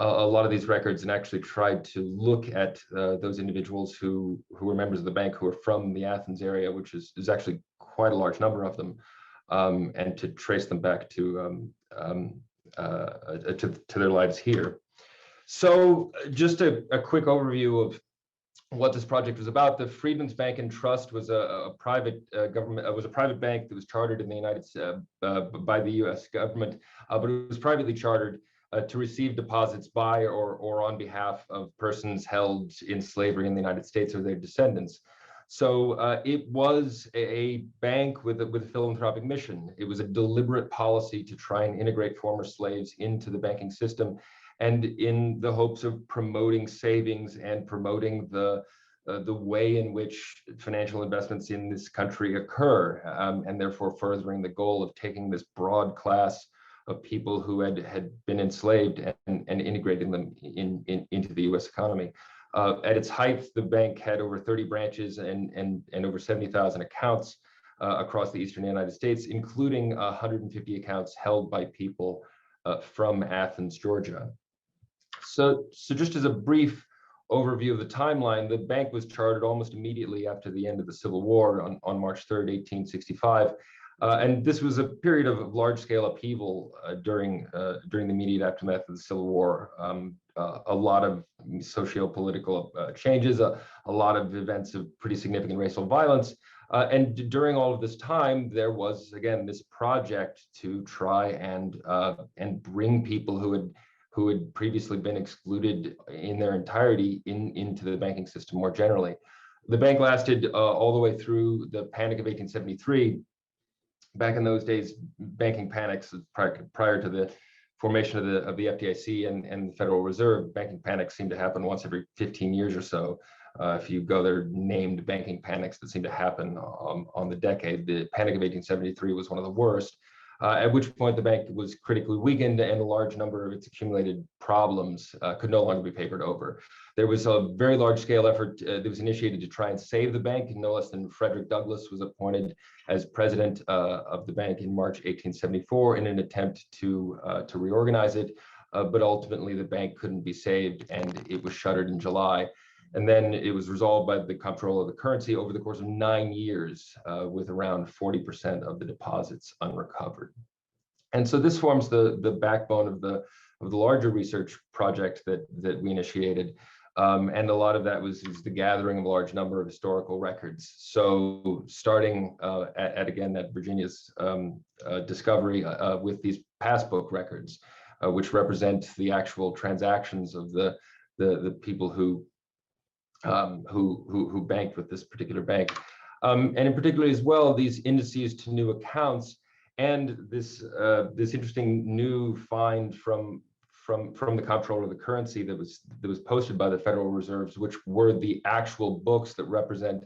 a lot of these records and actually tried to look at those individuals who were members of the bank who are from the Athens area, which is actually quite a large number of them, and to trace them back to their lives here. So just a quick overview of what this project was about. The Freedman's Bank and Trust was a private government. It was a private bank that was chartered in the United States by the U.S. government, but it was privately chartered to receive deposits by or on behalf of persons held in slavery in the United States or their descendants. So it was a bank with a philanthropic mission. It was a deliberate policy to try and integrate former slaves into the banking system and in the hopes of promoting savings and promoting the way in which financial investments in this country occur, and therefore furthering the goal of taking this broad class of people who had been enslaved and integrating them into the U.S. economy. At its height, the bank had over 30 branches and over 70,000 accounts across the eastern United States, including 150 accounts held by people from Athens, Georgia. So just as a brief overview of the timeline, the bank was chartered almost immediately after the end of the Civil War on March 3rd, 1865. And this was a period of large-scale upheaval during the immediate aftermath of the Civil War. A lot of socio-political changes, a lot of events of pretty significant racial violence. And during all of this time, there was, again, this project to try and bring people who had previously been excluded in their entirety into the banking system more generally. The bank lasted all the way through the Panic of 1873. Back in those days, banking panics prior to the formation of the FDIC and the Federal Reserve, banking panics seem to happen once every 15 years or so. If you go there, named banking panics that seem to happen on the decade. The Panic of 1873 was one of the worst, at which point the bank was critically weakened and a large number of its accumulated problems could no longer be papered over. There was a very large-scale effort that was initiated to try and save the bank. No less than Frederick Douglass was appointed as president of the bank in March 1874 in an attempt to reorganize it, but ultimately the bank couldn't be saved and it was shuttered in July. And then it was resolved by the comptroller of the currency over the course of 9 years, with around 40% of the deposits unrecovered. And so this forms the backbone of the larger research project that we initiated. And a lot of that was the gathering of a large number of historical records. So starting at Virginia's discovery with these passbook records, which represent the actual transactions of the people who banked with this particular bank, and in particular as well these indices to new accounts, and this interesting new find from the comptroller of the currency that was posted by the Federal Reserves, which were the actual books that represent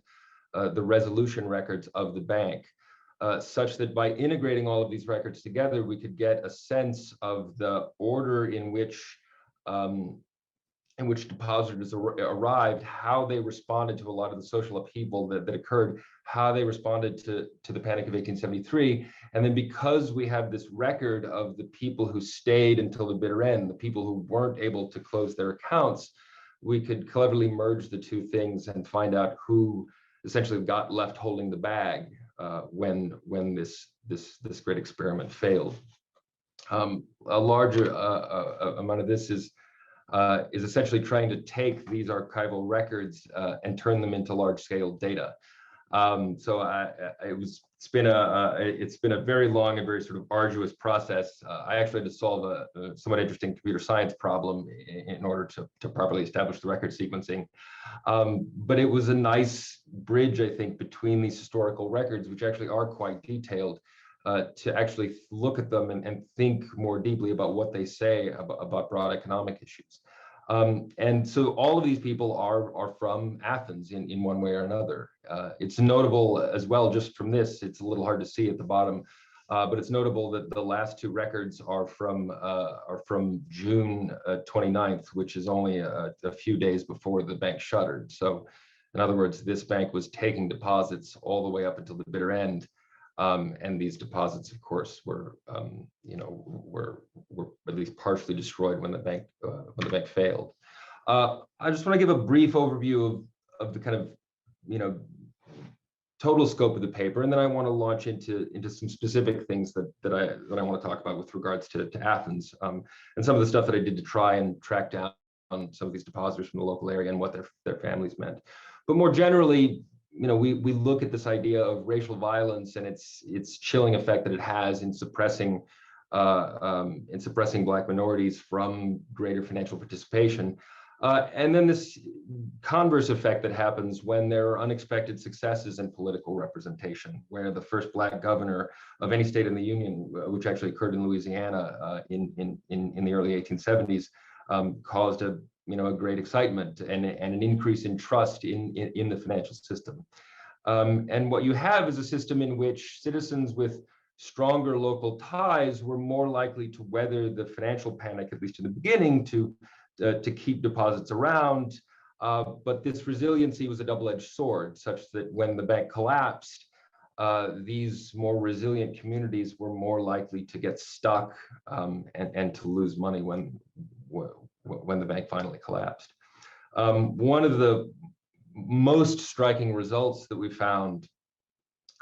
the resolution records of the bank, such that by integrating all of these records together, we could get a sense of the order in which depositors arrived, how they responded to a lot of the social upheaval that occurred, how they responded to the Panic of 1873. And then because we have this record of the people who stayed until the bitter end, the people who weren't able to close their accounts, we could cleverly merge the two things and find out who essentially got left holding the bag when this great experiment failed. A larger amount of this is essentially trying to take these archival records and turn them into large-scale data. It's been a very long and very sort of arduous process. I actually had to solve a somewhat interesting computer science problem in order to properly establish the record sequencing. But it was a nice bridge, I think, between these historical records, which actually are quite detailed, to actually look at them and think more deeply about what they say about broad economic issues. And so all of these people are from Athens in one way or another. It's notable as well, just from this, it's a little hard to see at the bottom, but it's notable that the last two records are from June 29th, which is only a few days before the bank shuttered. So in other words, this bank was taking deposits all the way up until the bitter end. And these deposits, of course, were at least partially destroyed when the bank failed. I just want to give a brief overview of the kind of total scope of the paper, and then I want to launch into some specific things that I want to talk about with regards to Athens, and some of the stuff that I did to try and track down on some of these depositors from the local area and what their families meant. But more generally, we look at this idea of racial violence and its chilling effect that it has in suppressing Black minorities from greater financial participation. And then this converse effect that happens when there are unexpected successes in political representation, where the first Black governor of any state in the Union, which actually occurred in Louisiana in the early 1870s, caused a great excitement and an increase in trust in the financial system. And what you have is a system in which citizens with stronger local ties were more likely to weather the financial panic, at least in the beginning, to keep deposits around. But this resiliency was a double-edged sword, such that when the bank collapsed, these more resilient communities were more likely to get stuck and to lose money when the bank finally collapsed. One of the most striking results that we found,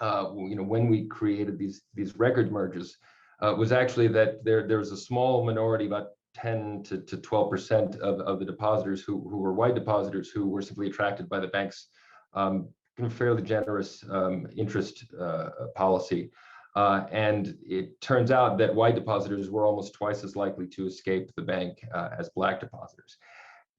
when we created these record merges, was actually that there was a small minority, about 10 to 12% of the depositors who were white depositors, who were simply attracted by the bank's fairly generous interest policy. And it turns out that white depositors were almost twice as likely to escape the bank as black depositors.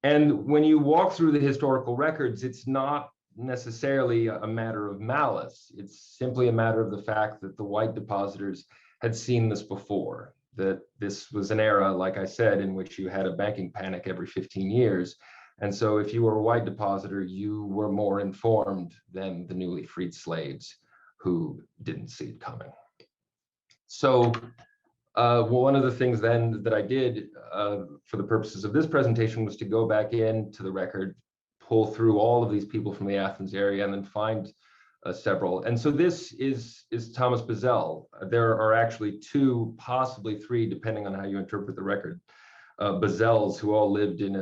And when you walk through the historical records, it's not necessarily a matter of malice. It's simply a matter of the fact that the white depositors had seen this before, that this was an era, like I said, in which you had a banking panic every 15 years. And so if you were a white depositor, you were more informed than the newly freed slaves who didn't see it coming. So one of the things then that I did for the purposes of this presentation was to go back into the record, pull through all of these people from the Athens area, and then find several. And so this is Thomas Bazell. There are actually two, possibly three, depending on how you interpret the record, Bazells, who all lived in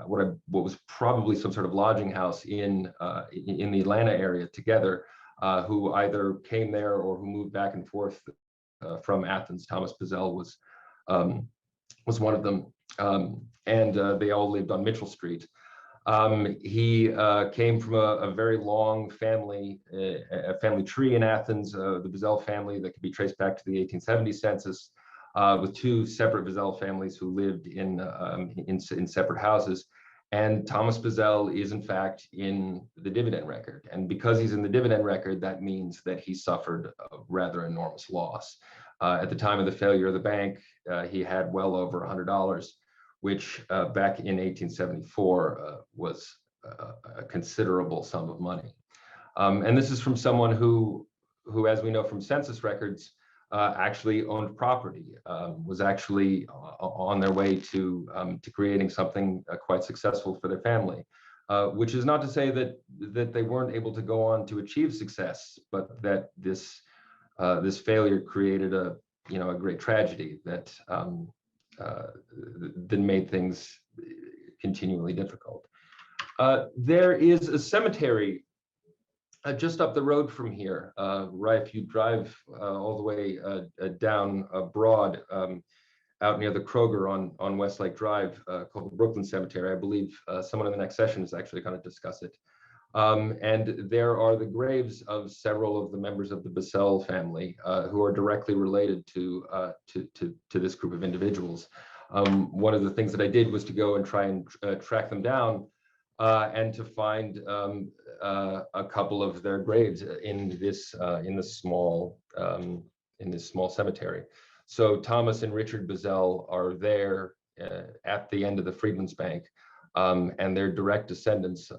what was probably some sort of lodging house in the Atlanta area together, who either came there or who moved back and forth from Athens. Thomas Bazell was one of them, and they all lived on Mitchell Street. He came from a very long family tree in Athens, the Bazell family that could be traced back to the 1870 census, with two separate Bazell families who lived in separate houses. And Thomas Bazell is in fact in the dividend record. And because he's in the dividend record, that means that he suffered a rather enormous loss. At the time of the failure of the bank, he had well over $100, which back in 1874 was a considerable sum of money. And this is from someone who, as we know from census records, actually owned property, was actually on their way to creating something quite successful for their family, which is not to say that they weren't able to go on to achieve success, but that this failure created a great tragedy that made things continually difficult. There is a cemetery just up the road from here, right? If you drive all the way down Broad, out near the Kroger on Westlake Drive, called the Brooklyn Cemetery. I believe someone in the next session is actually going to discuss it. And there are the graves of several of the members of the Bazell family who are directly related to this group of individuals. One of the things that I did was to go and try and track them down and to find a couple of their graves in this small cemetery. So Thomas and Richard Bazell are there at the end of the Freedman's Bank, and their direct descendants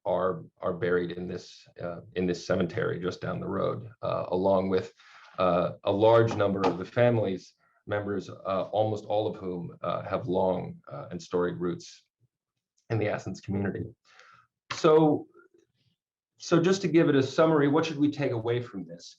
are buried in this cemetery just down the road, along with a large number of the family's members, almost all of whom have long and storied roots in the Athens community. So just to give it a summary, what should we take away from this?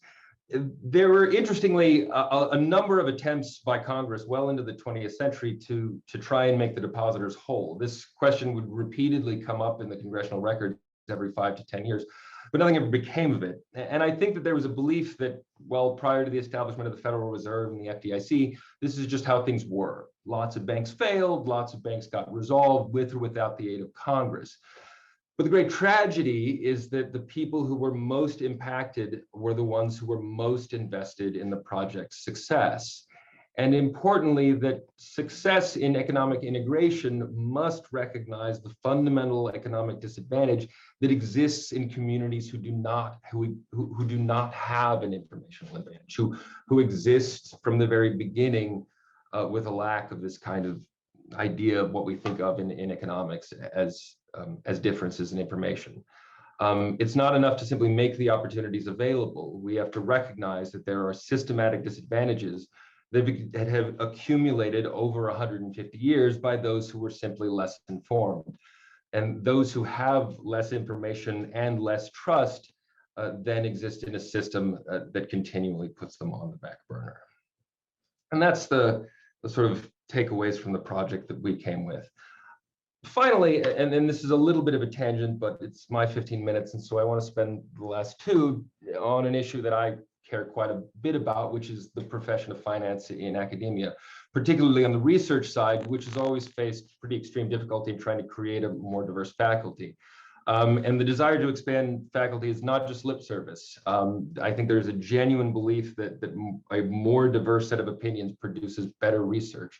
There were, interestingly, a number of attempts by Congress well into the 20th century to try and make the depositors whole. This question would repeatedly come up in the congressional record every 5 to 10 years, but nothing ever became of it. And I think that there was a belief that, well, prior to the establishment of the Federal Reserve and the FDIC, this is just how things were. Lots of banks failed, lots of banks got resolved with or without the aid of Congress. But the great tragedy is that the people who were most impacted were the ones who were most invested in the project's success. And importantly, that success in economic integration must recognize the fundamental economic disadvantage that exists in communities who do not have an informational advantage, who exist from the very beginning with a lack of this kind of idea of what we think of in economics as differences in information. It's not enough to simply make the opportunities available. We have to recognize that there are systematic disadvantages that have accumulated over 150 years by those who were simply less informed. And those who have less information and less trust then exist in a system that continually puts them on the back burner. And that's the sort of takeaways from the project that we came with. Finally, and this is a little bit of a tangent, but it's my 15 minutes, and so I want to spend the last 2 on an issue that I care quite a bit about, which is the profession of finance in academia, particularly on the research side, which has always faced pretty extreme difficulty in trying to create a more diverse faculty. And the desire to expand faculty is not just lip service. I think there's a genuine belief that a more diverse set of opinions produces better research.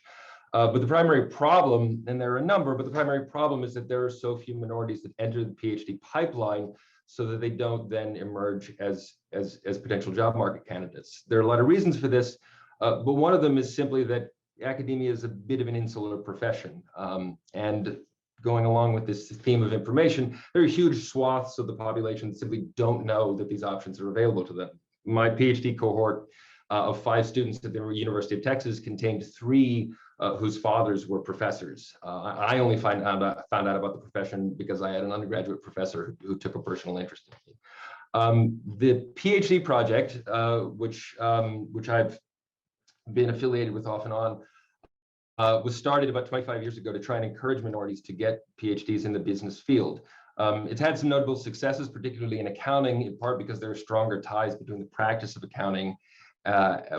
But the primary problem, and there are a number, but the primary problem is that there are so few minorities that enter the PhD pipeline so that they don't then emerge as potential job market candidates. There are a lot of reasons for this, but one of them is simply that academia is a bit of an insular profession. And going along with this theme of information, there are huge swaths of the population that simply don't know that these options are available to them. My PhD cohort of 5 students at the University of Texas contained 3 whose fathers were professors. I only found out about the profession because I had an undergraduate professor who took a personal interest in me. The PhD project, which I've been affiliated with off and on, was started about 25 years ago to try and encourage minorities to get PhDs in the business field. It's had some notable successes, particularly in accounting, in part because there are stronger ties between the practice of accounting,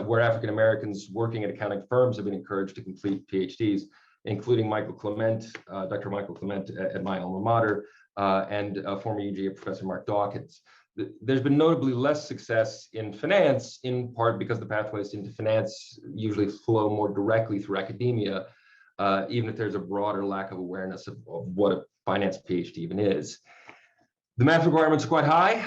where African Americans working at accounting firms have been encouraged to complete PhDs, including Michael Clement, Dr. Michael Clement at my alma mater, and former UGA professor Mark Dawkins. There's been notably less success in finance, in part because the pathways into finance usually flow more directly through academia, even if there's a broader lack of awareness of what a finance PhD even is. The math requirements are quite high,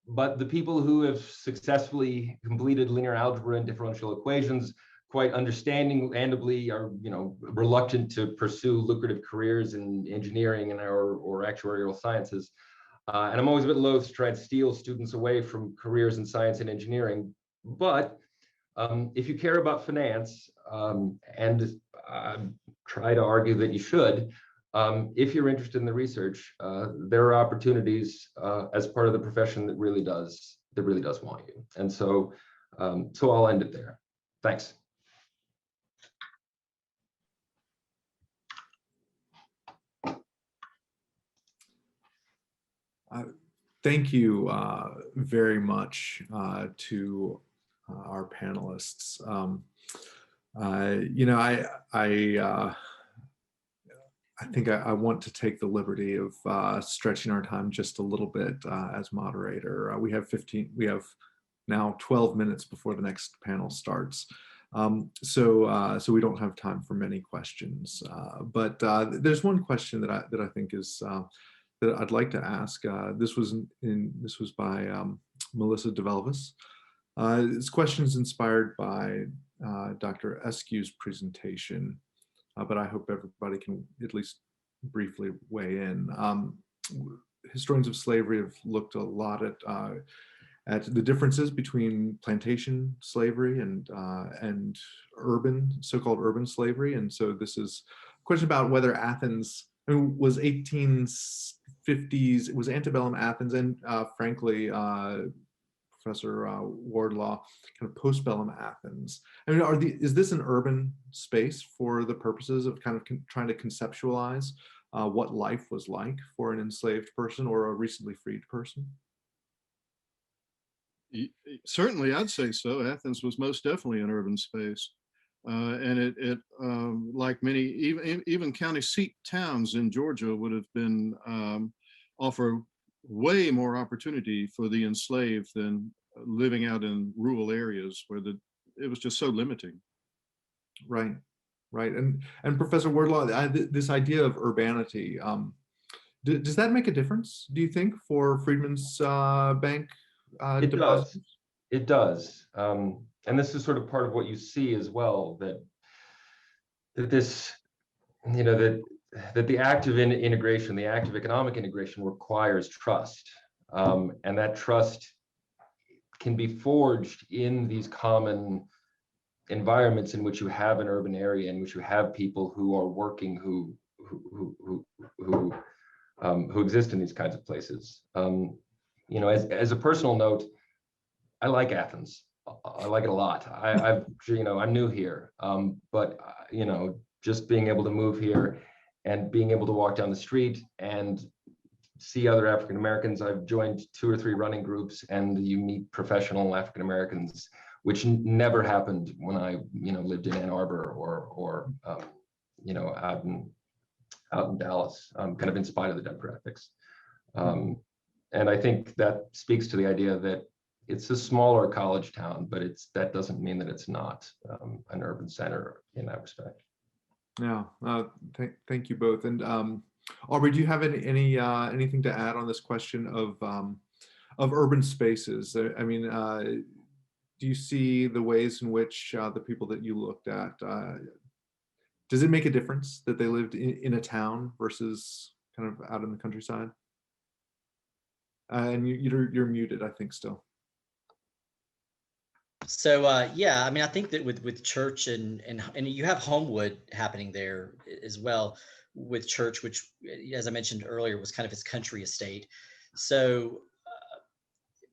but the people who have successfully completed linear algebra and differential equations quite understandably are reluctant to pursue lucrative careers in engineering and or actuarial sciences. And I'm always a bit loath to try and steal students away from careers in science and engineering. But if you care about finance, and try to argue that you should, if you're interested in the research, there are opportunities as part of the profession that really does want you. And so I'll end it there. Thanks. Thank you very much to our panelists. I think I want to take the liberty of stretching our time just a little bit as moderator. We have now 12 minutes before the next panel starts. So we don't have time for many questions. But there's one question that I think is that I'd like to ask. This was by Melissa DeVelvis. This question is inspired by Dr. Eskew's presentation, but I hope everybody can at least briefly weigh in. Historians of slavery have looked a lot at the differences between plantation slavery and so-called urban slavery, and so this is a question about whether Athens was 1850s, it was antebellum Athens, and frankly, Professor Wardlaw, kind of postbellum Athens. I mean, is this an urban space for the purposes of kind of trying to conceptualize what life was like for an enslaved person or a recently freed person? Certainly, I'd say so. Athens was most definitely an urban space. And it like many, even county seat towns in Georgia would have been offer way more opportunity for the enslaved than living out in rural areas where it was just so limiting. Right, right. And Professor Wardlaw, this idea of urbanity, does that make a difference, do you think, for Freedman's bank deposits? It does. And this is sort of part of what you see as well, that this you know, that the act of integration, the act of economic integration requires trust. And that trust can be forged in these common environments in which you have an urban area, in which you have people who are working, who exist in these kinds of places. You know, as a personal note, I like Athens. I like it a lot. You know, I'm new here, but you know, just being able to move here and being able to walk down the street and see other African Americans. I've joined 2 or 3 running groups, and you meet professional African Americans, which never happened when I, you know, lived in Ann Arbor or you know, out in Dallas, kind of in spite of the demographics. And I think that speaks to the idea that it's a smaller college town, but that doesn't mean that it's not an urban center in that respect. Yeah, thank you both. And Aubrey, do you have anything to add on this question of urban spaces? I mean, do you see the ways in which the people that you looked at, does it make a difference that they lived in a town versus kind of out in the countryside? And you're muted, I think, still. So yeah, I mean, I think that with church and you have Homewood happening there as well, with church, which, as I mentioned earlier, was kind of his country estate. So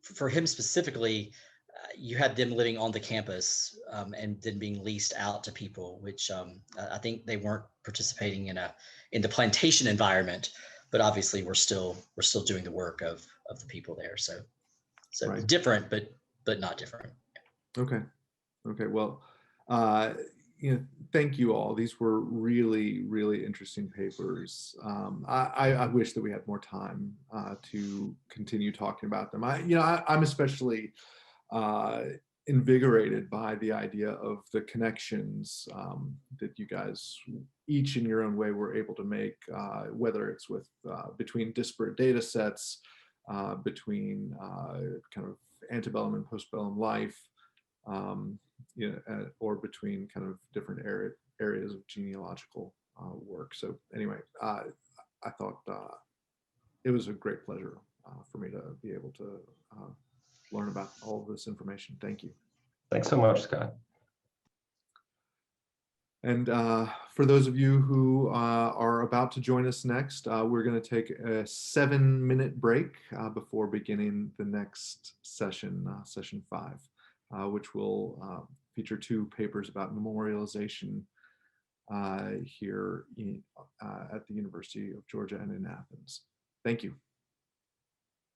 for him specifically, you had them living on the campus and then being leased out to people, which I think they weren't participating in the plantation environment, but obviously we're still doing the work of the people there. So Right. Different, but not different. Okay. Well, you know, thank you all. These were really, really interesting papers. I wish that we had more time to continue talking about them. I'm especially invigorated by the idea of the connections that you guys, each in your own way, were able to make, whether it's with between disparate data sets, between kind of antebellum and postbellum life, you know, or between kind of different areas of genealogical work. So anyway, I thought it was a great pleasure for me to be able to learn about all of this information. Thank you. Thanks so much, Scott. And for those of you who are about to join us next, we're going to take a 7-minute break before beginning the next session, session 5. Which will feature 2 papers about memorialization here at the University of Georgia and in Athens. Thank you.